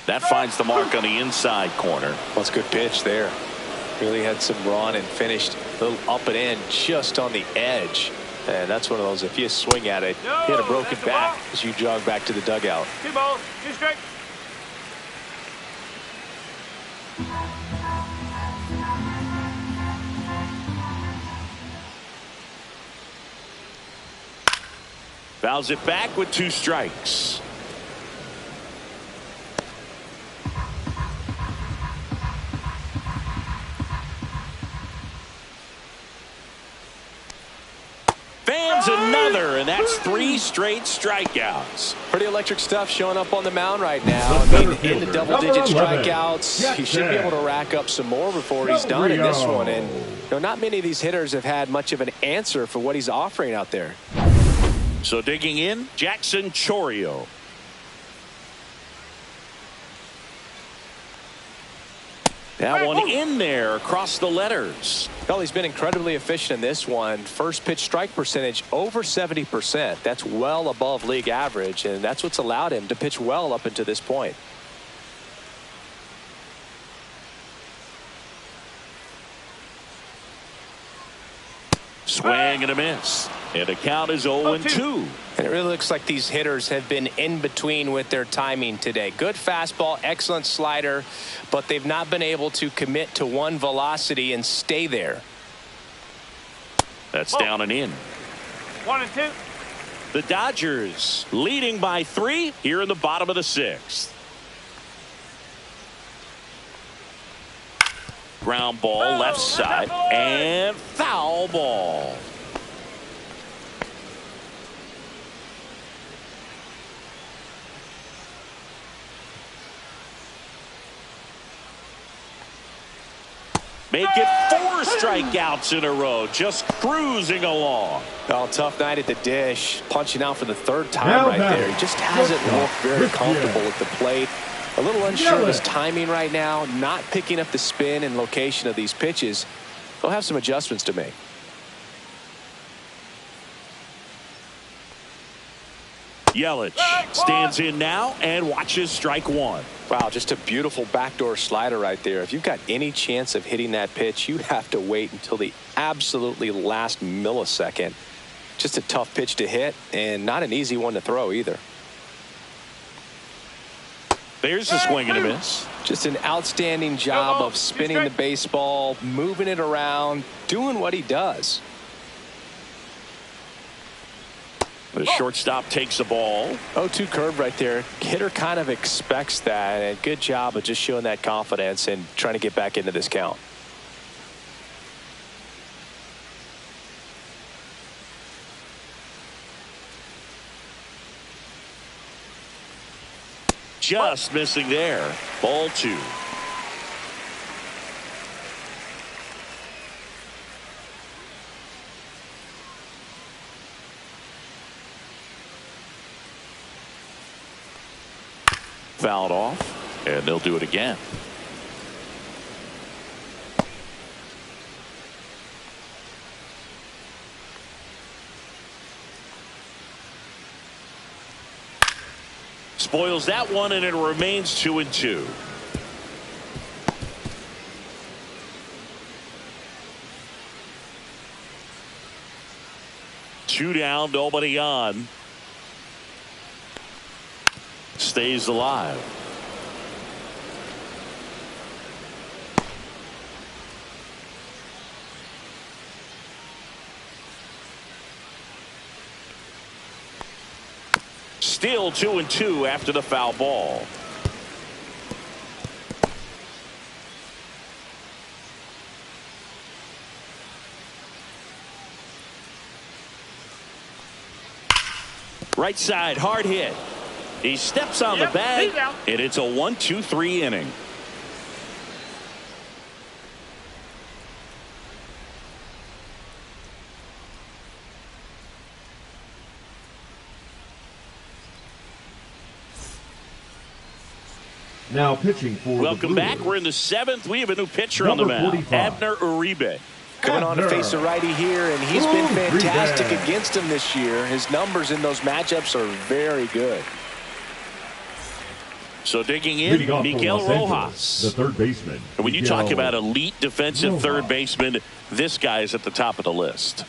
That finds the mark on the inside corner. Well, it's a good pitch there. Really had some run and finished a little up and in just on the edge. And that's one of those, if you swing at it, hit a broken back as you jog back to the dugout. 2 balls, 2 strikes. Fouls it back with 2 strikes. Fans another, and that's 3 straight strikeouts. Pretty electric stuff showing up on the mound right now. I mean, in the double-digit strikeouts, he should be able to rack up some more before he's done in this one. And you know, not many of these hitters have had much of an answer for what he's offering out there. So digging in, Jackson Chourio. That one in there across the letters. Well, he's been incredibly efficient in this one. First pitch strike percentage over 70%. That's well above league average, and that's what's allowed him to pitch well up until this point. Swing and a miss. And the count is 0-2. And it really looks like these hitters have been in between with their timing today. Good fastball, excellent slider, but they've not been able to commit to one velocity and stay there. That's down and in. 1-2. The Dodgers leading by 3 here in the bottom of the 6th. Ground ball left side and foul ball. Make it 4 strikeouts in a row, just cruising along. Oh, tough night at the dish, punching out for the 3rd time right there. He just hasn't looked very comfortable at the plate. A little unsure of his timing right now, not picking up the spin and location of these pitches. He'll have some adjustments to make. Yelich stands in now and watches strike 1. Wow, just a beautiful backdoor slider right there. If you've got any chance of hitting that pitch, you have to wait until the absolutely last millisecond. Just a tough pitch to hit and not an easy one to throw either. There's a swing and a miss. Just an outstanding job of spinning the baseball, moving it around, doing what he does. The shortstop takes the ball. 0-2 curve right there. Hitter kind of expects that, and good job of just showing that confidence and trying to get back into this count. just missing there. Ball 2. Fouled off, and they'll do it again. Spoils that one, and it remains 2-2. Two down, nobody on. Stays alive. Still 2-2 after the foul ball. Right side, hard hit. He steps on the bag, and it's a 1-2-3 inning. Now pitching for Welcome back. We're in the 7th. We have a new pitcher on the mound, Abner Uribe. Coming on to face a righty here, and he's been fantastic against him this year. His numbers in those matchups are very good. So digging in, Miguel Rojas, the third baseman. And when you talk about elite defensive third baseman, this guy is at the top of the list.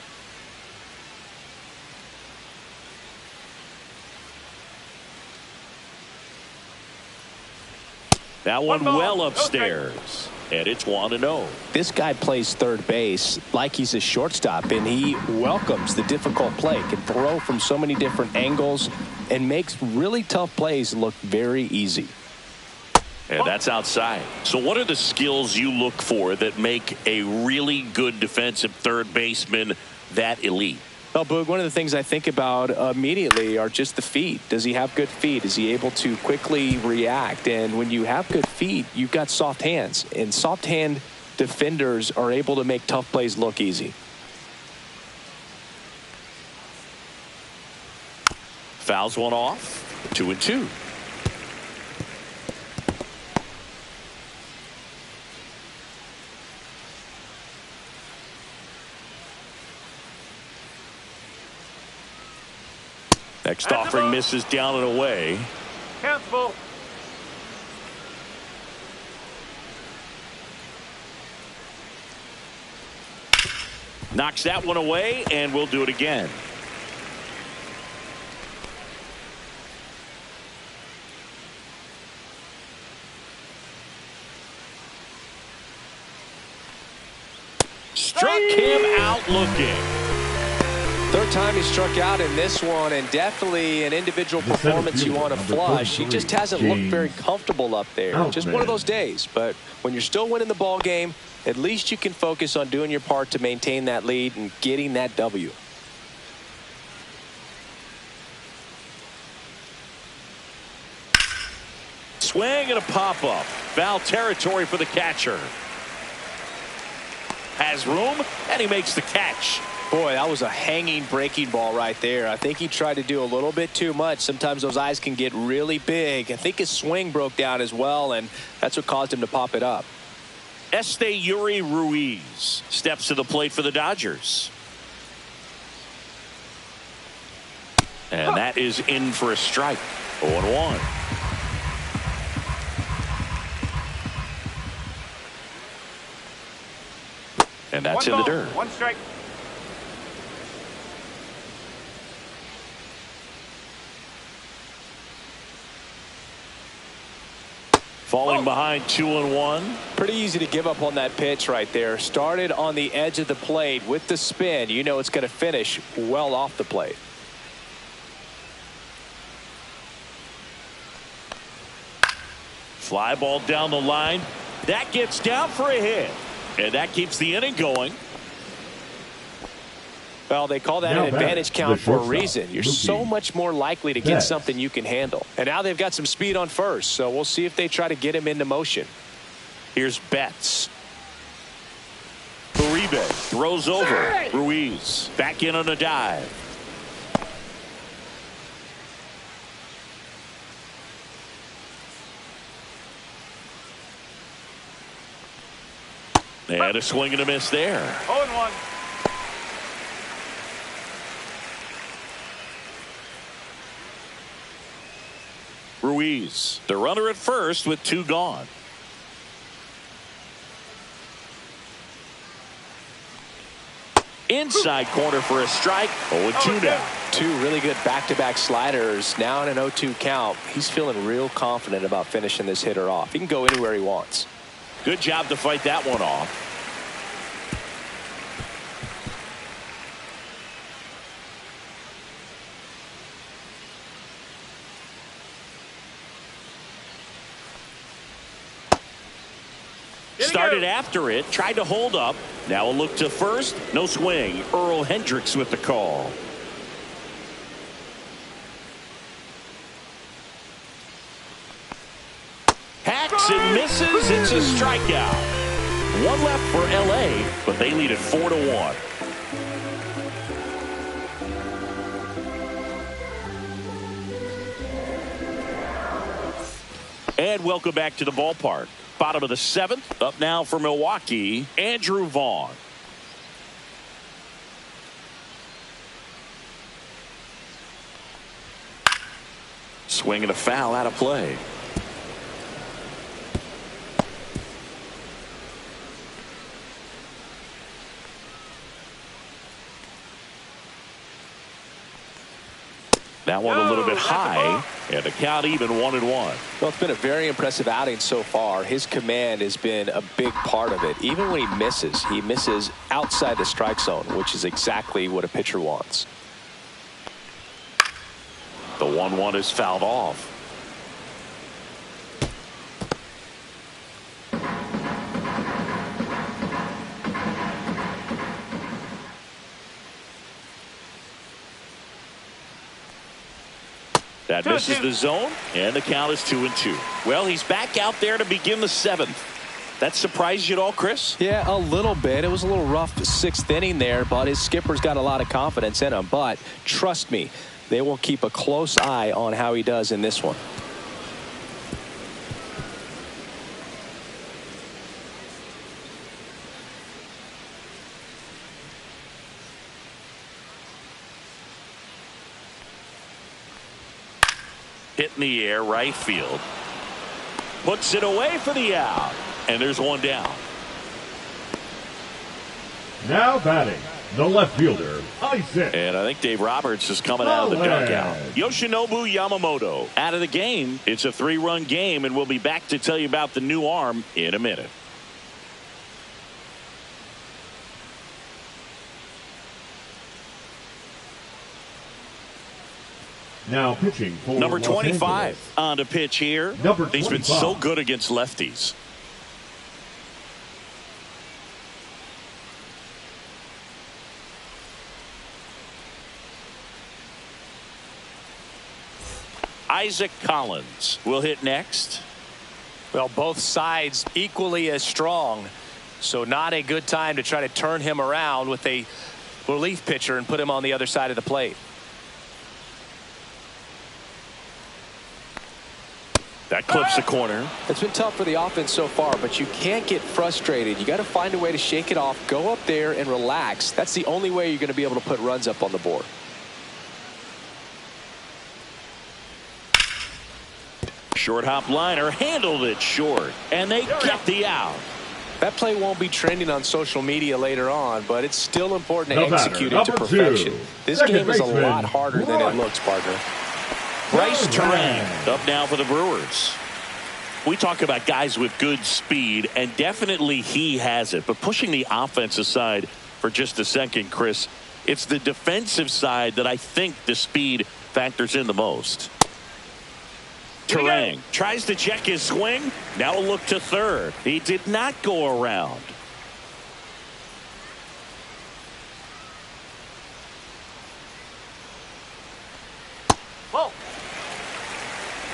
That one well upstairs, and it's 1-0. This guy plays third base like he's a shortstop, and he welcomes the difficult play, can throw from so many different angles, and makes really tough plays look very easy. And that's outside. So what are the skills you look for that make a really good defensive third baseman that elite? Well, Boog, one of the things I think about immediately are just the feet. Does he have good feet? Is he able to quickly react? And when you have good feet, you've got soft hands. And soft hand defenders are able to make tough plays look easy. Fouls one off. 2-2. Next offering misses down and away. Countable. Knocks that one away, and we'll do it again. Struck him out looking. Third time he struck out in this one, and definitely an individual performance you want to flush. He just hasn't looked very comfortable up there. Just one of those days. But when you're still winning the ball game, at least you can focus on doing your part to maintain that lead and getting that W. Swing and a pop-up. Foul territory for the catcher. Has room, and he makes the catch. Boy, that was a hanging breaking ball right there. I think he tried to do a little bit too much. Sometimes those eyes can get really big. I think his swing broke down as well, and that's what caused him to pop it up. Yuri Ruiz steps to the plate for the Dodgers. And that is in for a strike. 0-1. And that's in the dirt. One strike. Falling behind 2-1. Pretty easy to give up on that pitch right there. Started on the edge of the plate with the spin. You know it's going to finish well off the plate. Fly ball down the line. That gets down for a hit. And that keeps the inning going. Well, they call that Now an advantage count for a reason. You're so much more likely to get something you can handle. And now they've got some speed on first, so we'll see if they try to get him into motion. Here's Betts. Uribe throws over. Ruiz back in on a dive. And a swing and a miss there. 0-1. Ruiz, the runner at first with 2 gone. Inside corner for a strike. 0-2 now. 2 really good back-to-back sliders. Now in an 0-2 count. He's feeling real confident about finishing this hitter off. He can go anywhere he wants. Good job to fight that one off. Started after it, tried to hold up. Now a look to first. No swing. Earl Hendricks with the call. Hacks and misses. It's a strikeout. 1 left for LA, but they lead it 4-1. And welcome back to the ballpark. Bottom of the 7th. Up now for Milwaukee, Andrew Vaughn. Swing and a foul out of play. That one a little bit high, and the count even 1-1. Well, it's been a very impressive outing so far. His command has been a big part of it. Even when he misses outside the strike zone, which is exactly what a pitcher wants. The 1-1 is fouled off. That misses the zone, and the count is 2-2. Well, he's back out there to begin the 7th. That surprised you at all, Chris? Yeah, a little bit. It was a little rough 6th inning there, but his skipper's got a lot of confidence in him. But trust me, they will keep a close eye on how he does in this one. Hit in the air, right field. Puts it away for the out. And there's one down. Now batting, the left fielder, Isaac. And I think Dave Roberts is coming out of the dugout. Yoshinobu Yamamoto out of the game. It's a 3-run game, and we'll be back to tell you about the new arm in a minute. Now pitching for number Los 25 Angeles. on to pitch here. Number He's 25. been so good against lefties. Isaac Collins will hit next. Well, both sides equally as strong, so not a good time to try to turn him around with a relief pitcher and put him on the other side of the plate. That clips the corner. It's been tough for the offense so far, but you can't get frustrated. You got to find a way to shake it off, go up there and relax. That's the only way you're going to be able to put runs up on the board. Short hop liner handled it short, and they get the out. That play won't be trending on social media later on, but it's still important to No execute batter, it to number perfection. 2. This Second game is a baseman, lot harder than it looks, partner. Bryce Terang up now for the Brewers. We talk about guys with good speed, and definitely he has it. But pushing the offense aside for just a second, Chris, it's the defensive side that I think the speed factors in the most. Terang tries to check his swing. Now a look to third. He did not go around. Ball.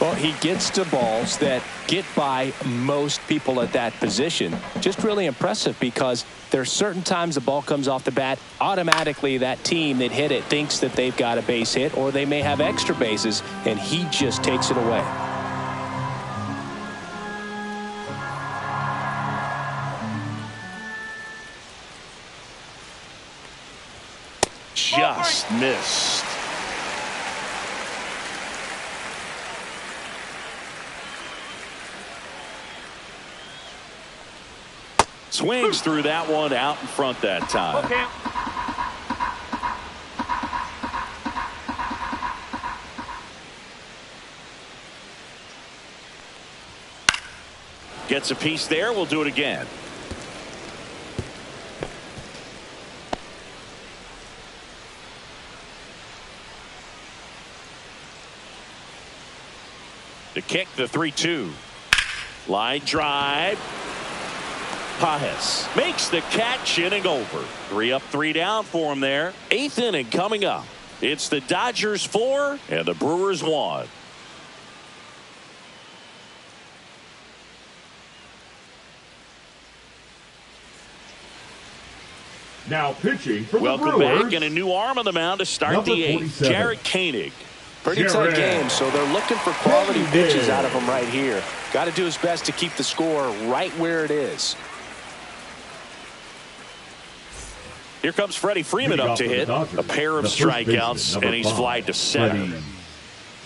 Well, he gets to balls that get by most people at that position. Just really impressive because there's certain times the ball comes off the bat, automatically that team that hit it thinks that they've got a base hit or they may have extra bases, and he just takes it away. Just missed. Swings through that one out in front that time. Okay. Gets a piece there. We'll do it again. To kick the 3-2. Line drive. Pajes makes the catch, inning over. 3 up, 3 down for him there. 8th inning coming up. It's the Dodgers 4 and the Brewers 1. Now pitching for the Welcome Brewers. back, and a new arm on the mound to start Number the 8th. 47. Jarrett Koenig. Pretty tight game, so they're looking for quality pitches out of him right here. Got to do his best to keep the score right where it is. Here comes Freddie Freeman up to hit. A pair of strikeouts, and he's flied to center.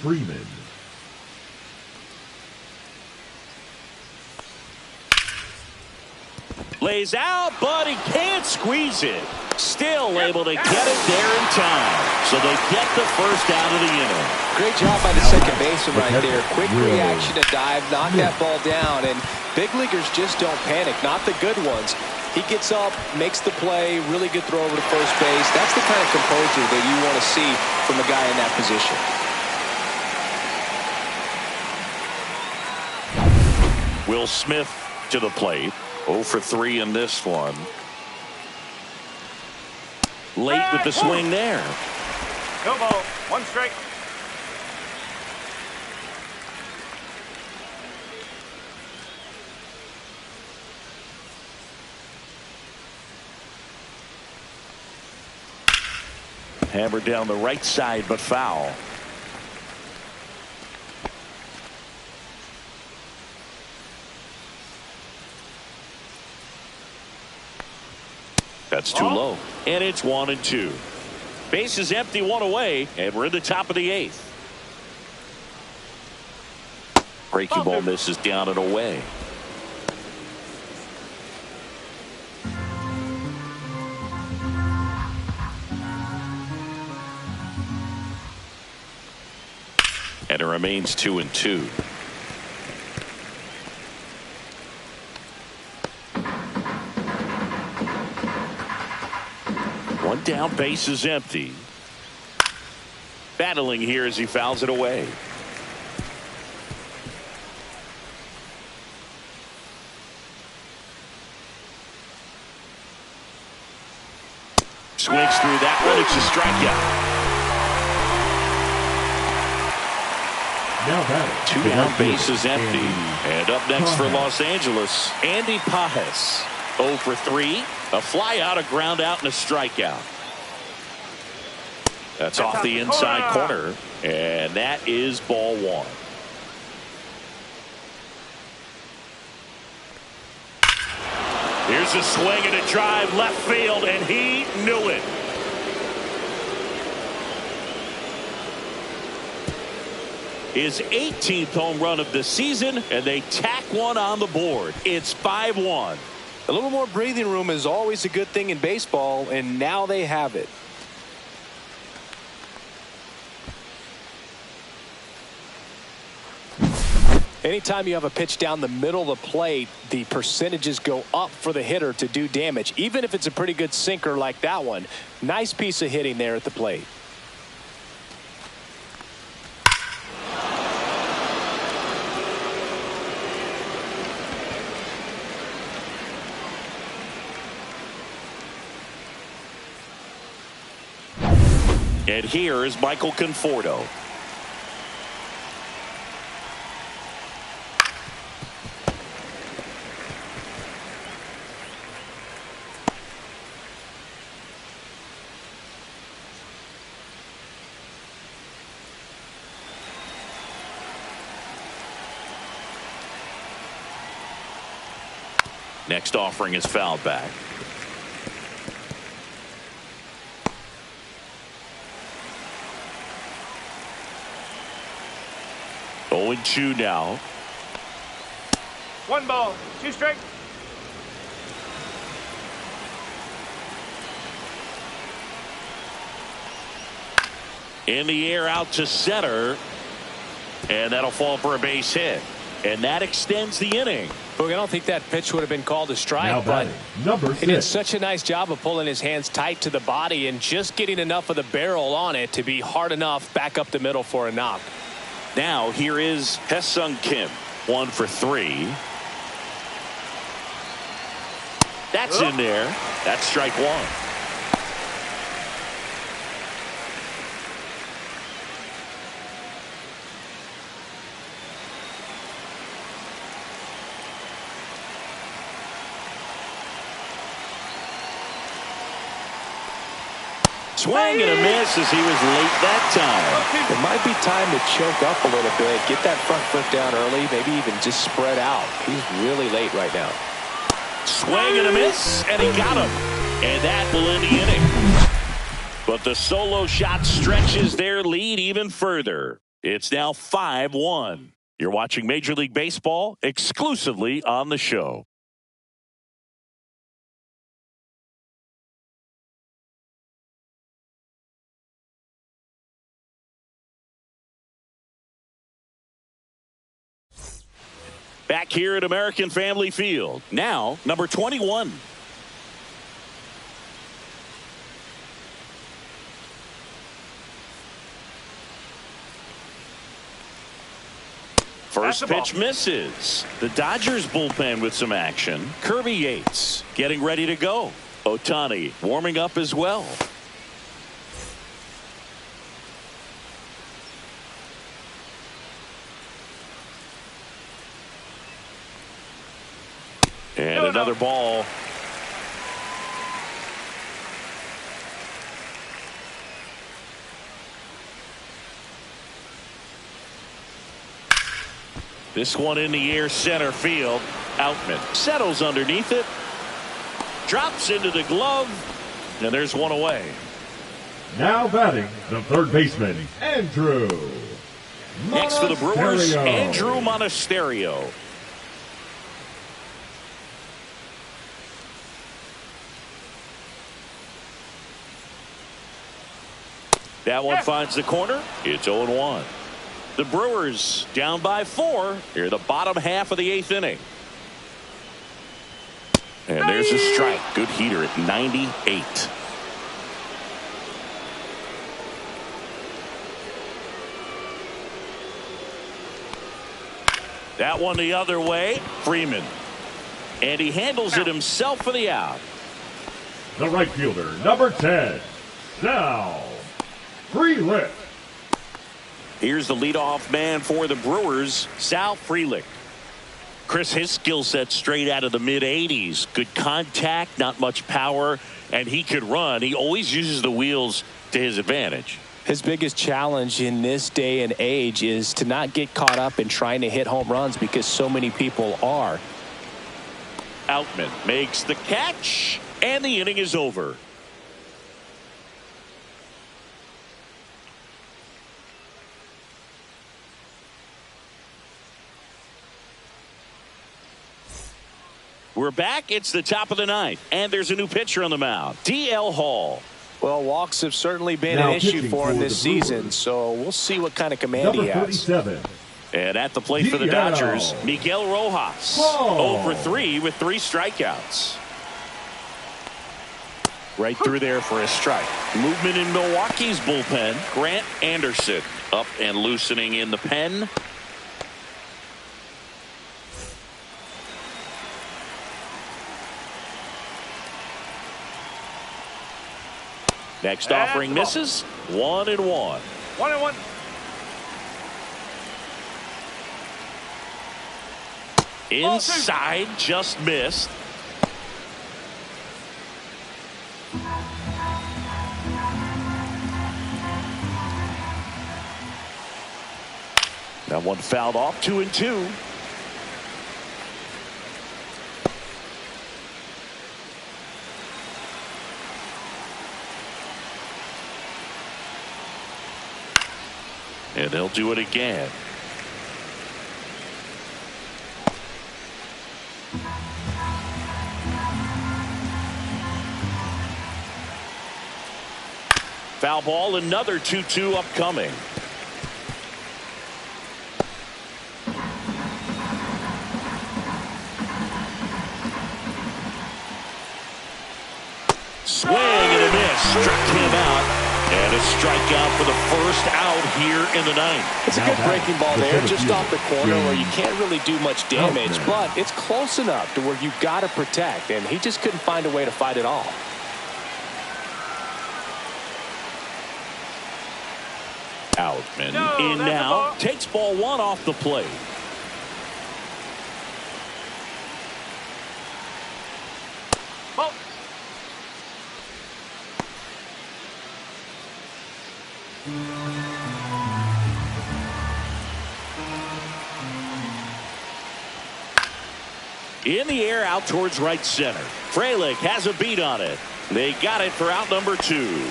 Freddie Freeman. Lays out, but he can't squeeze it. Still able to get it there in time. So they get the first out of the inning. Great job by the second baseman right there. Quick reaction to dive, knock that ball down, and big leaguers just don't panic, not the good ones. He gets up, makes the play, really good throw over to first base. That's the kind of composure that you want to see from a guy in that position. Will Smith to the plate. 0 for 3 in this one. Late with the swing there. No ball. 1 strike. Hammered down the right side, but foul. That's too low. And it's 1-2. Base is empty, 1 away, and we're in the top of the 8th. Breaking ball misses down and away. And it remains 2-2. One down, base is empty. Battling here as he fouls it away. Swings through that one. It's a strikeout. Now batting. 2 down, base is empty. And up next for Los Angeles, Andy Pajes. 0 for 3. A fly out, a ground out, and a strikeout. That's off the inside corner. And that is ball 1. Here's a swing and a drive left field, and he knew it. His 18th home run of the season, and they tack one on the board. It's 5-1. A little more breathing room is always a good thing in baseball, and now they have it. Anytime you have a pitch down the middle of the plate, the percentages go up for the hitter to do damage, even if it's a pretty good sinker like that one. Nice piece of hitting there at the plate. And here is Michael Conforto. Next offering is fouled back. 0-2 now. 1 ball, 2 strike. In the air out to center. And that'll fall for a base hit. And that extends the inning. Look, I don't think that pitch would have been called a strike, Now but number he did 6. such a nice job of pulling his hands tight to the body and just getting enough of the barrel on it to be hard enough back up the middle for a knock. Now here is Hae-Sung Kim. 1 for 3. That's in there. That's strike 1. Swing and a miss as he was late that time. It might be time to choke up a little bit, get that front foot down early, maybe even just spread out. He's really late right now. Swing and a miss, and he got him. And that will end the inning. But the solo shot stretches their lead even further. It's now 5-1. You're watching Major League Baseball exclusively on the show. Back here at American Family Field. Now, number 21. First pitch misses. The Dodgers bullpen with some action. Kirby Yates getting ready to go. Ohtani warming up as well. And another ball. This one in the air center field. Outman settles underneath it. Drops into the glove. And there's one away. Now batting, the third baseman, Andrew Monasterio. Next for the Brewers, Andrew Monasterio. That one finds the corner. It's 0-1. The Brewers down by 4 here, the bottom half of the 8th inning. And there's a strike. Good heater at 98. That one the other way. Freeman. And he handles it himself for the out. The right fielder, number 10, Sal Frelick. Here's the leadoff man for the Brewers, Sal Frelick. Chris, his skill set straight out of the mid-80s. Good contact, not much power, and he could run. He always uses the wheels to his advantage. His biggest challenge in this day and age is to not get caught up in trying to hit home runs because so many people are. Outman makes the catch, and the inning is over. We're back. It's the top of the 9th, and there's a new pitcher on the mound, D.L. Hall. Well, walks have certainly been Now an issue pitching for him for this the Brewers. season, so we'll see what kind of command Number he has. 37. And at the plate for the Dodgers, Miguel Rojas. Oh. 0 for 3 with 3 strikeouts. Right through there for a strike. Movement in Milwaukee's bullpen. Grant Anderson up and loosening in the pen. Next offering misses. 1-1. 1-1. Inside, just missed. That one fouled off. 2-2. And they'll do it again. Foul ball, another 2-2 upcoming. Swing and a miss. Struck him out. And a strikeout for the first out here in the ninth. It's a good breaking ball there, just off the corner where you can't really do much damage, but it's close enough to where you've got to protect, and he just couldn't find a way to fight it all. Outman in now, takes ball one off the plate. Ball. In the air out towards right center. Frelick has a beat on it. They got it for out number 2.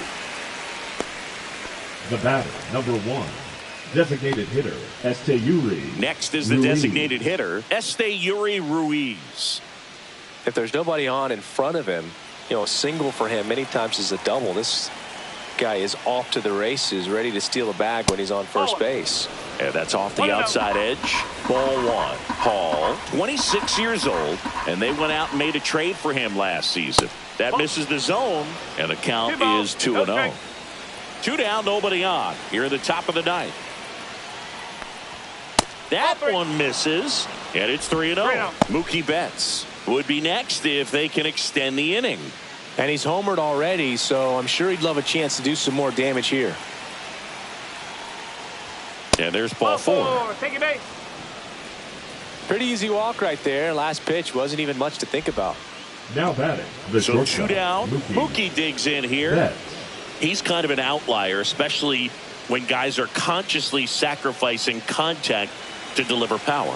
The batter, number 1, designated hitter, Esteury. Next is the designated hitter, Esteury Ruiz. If there's nobody on in front of him, a single for him many times is a double. This guy is off to the races, ready to steal a bag when he's on first base. And that's off the outside edge. Ball 1. Hall, 26 years old, and they went out and made a trade for him last season. That misses the zone, and the count is 2-0. 2 down, nobody on. Here in the top of the ninth. That one misses, and it's 3-0. Mookie Betts would be next if they can extend the inning. And he's homered already, so I'm sure he'd love a chance to do some more damage here. And there's ball 4. Take your base. Pretty easy walk right there. Last pitch wasn't even much to think about. Now batting, the so shortstop, 2 down. Mookie digs in here. Betts. He's kind of an outlier, especially when guys are consciously sacrificing contact to deliver power.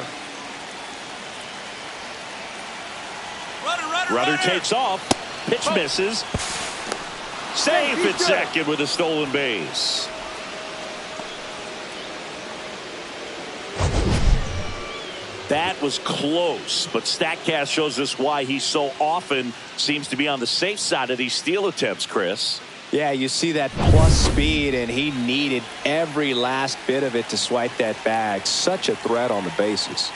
Rudder takes off. Pitch misses. Safe at second with a stolen base. That was close, but StatCast shows us why he so often seems to be on the safe side of these steal attempts, Chris. Yeah, you see that plus speed, and he needed every last bit of it to swipe that bag. Such a threat on the bases.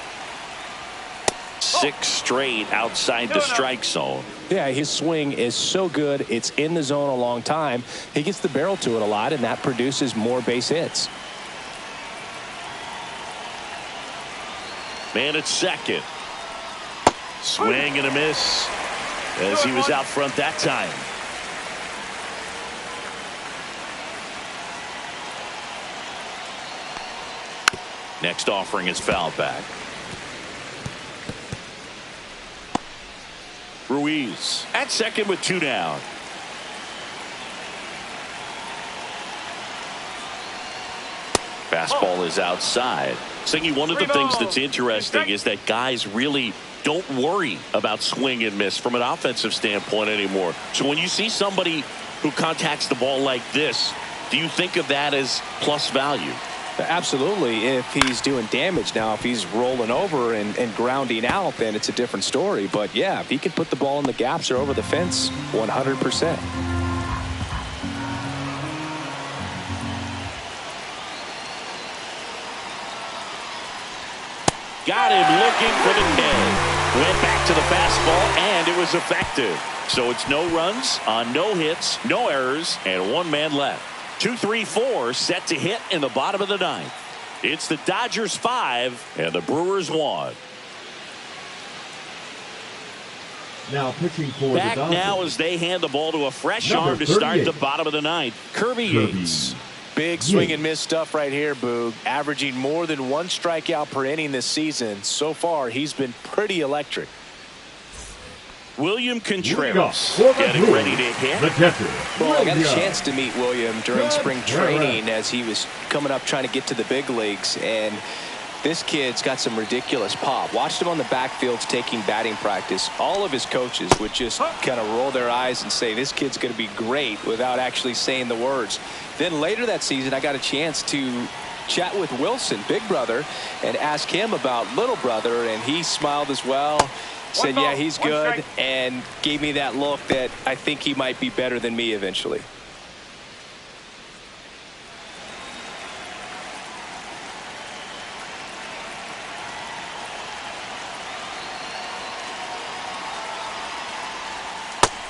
6 straight outside the strike zone. Yeah, his swing is so good. It's in the zone a long time. He gets the barrel to it a lot, and that produces more base hits. Man at second. Swing and a miss as he was out front that time. Next offering is fouled back. Ruiz at second with 2 down. Fastball is outside. Singy, one of the things that's interesting is that guys really don't worry about swing and miss from an offensive standpoint anymore. So when you see somebody who contacts the ball like this, do you think of that as plus value? Absolutely, if he's doing damage. Now, if he's rolling over and grounding out, then it's a different story. But, yeah, if he can put the ball in the gaps or over the fence, 100%. Got him looking for the nail. Went back to the fastball, and it was effective. So it's no runs on no hits, no errors, and 1 man left. 2-3-4 set to hit in the bottom of the ninth. It's the Dodgers 5 and the Brewers 1. Now pitching for back the Dodgers. Now as they hand the ball to a fresh arm to start the bottom of the ninth. Kirby Yates. Big swing and miss stuff right here, Boog. Averaging more than 1 strikeout per inning this season. So far, he's been pretty electric. William Contreras getting ready to hit. Well, I got a chance to meet William during spring training as he was coming up trying to get to the big leagues, and this kid's got some ridiculous pop. Watched him on the backfields taking batting practice. All of his coaches would just kind of roll their eyes and say, this kid's going to be great, without actually saying the words. Then later that season, I got a chance to chat with Wilson, big brother, and ask him about little brother, and he smiled as well. Said, yeah, he's good, and gave me that look that I think he might be better than me eventually.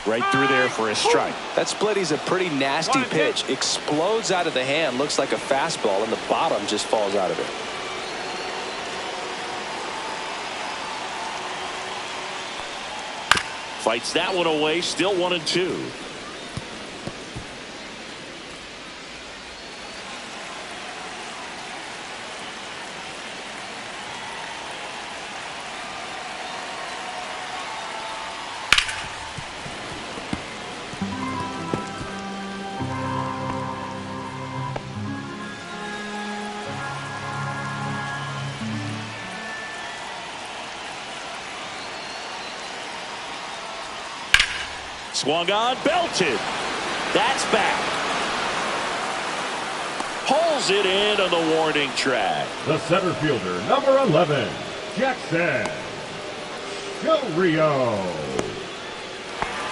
Right through there for a strike. That split is a pretty nasty pitch. Explodes out of the hand, looks like a fastball, and the bottom just falls out of it. Fights that one away, still 1-2. Swung on, belted. That's back. Pulls it in on the warning track. The center fielder, number 11, Jackson Chourio.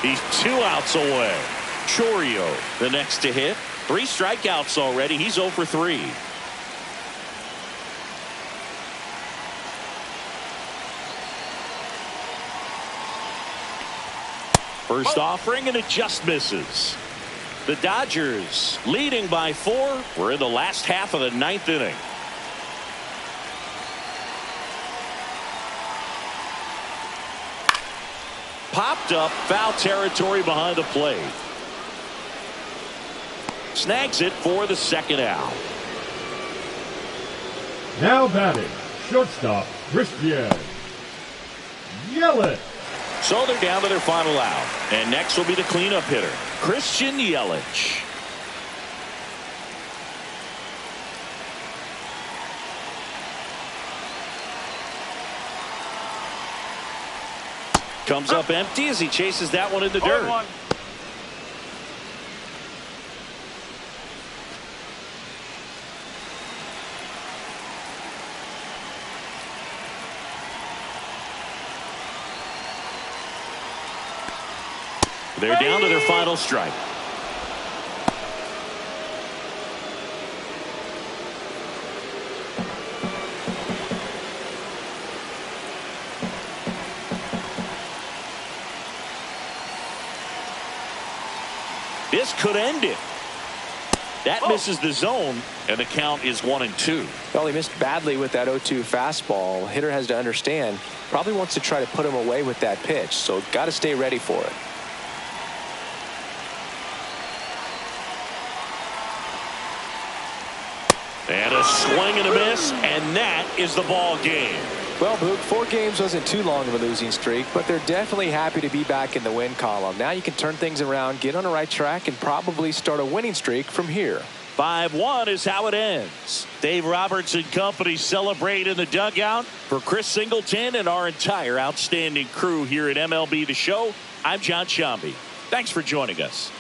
He's 2 outs away. Chourio, the next to hit. 3 strikeouts already. He's 0 for 3. First offering, and it just misses. The Dodgers leading by 4. We're in the last half of the 9th inning. Popped up, foul territory behind the plate. Snags it for the 2nd out. Now batting, shortstop Christian Yelich. So they're down to their final out. And next will be the cleanup hitter, Christian Yelich. Comes up empty as he chases that one in the dirt. They're down to their final strike. This could end it. That misses the zone, and the count is 1-2. Well, he missed badly with that 0-2 fastball. Hitter has to understand, probably wants to try to put him away with that pitch, so got to stay ready for it. And a swing and a miss, and that is the ball game. Well, Boog, 4 games wasn't too long of a losing streak, but they're definitely happy to be back in the win column. Now you can turn things around, get on the right track, and probably start a winning streak from here. 5-1 is how it ends. Dave Roberts and company celebrate in the dugout. For Chris Singleton and our entire outstanding crew here at MLB The Show, I'm John Shambi. Thanks for joining us.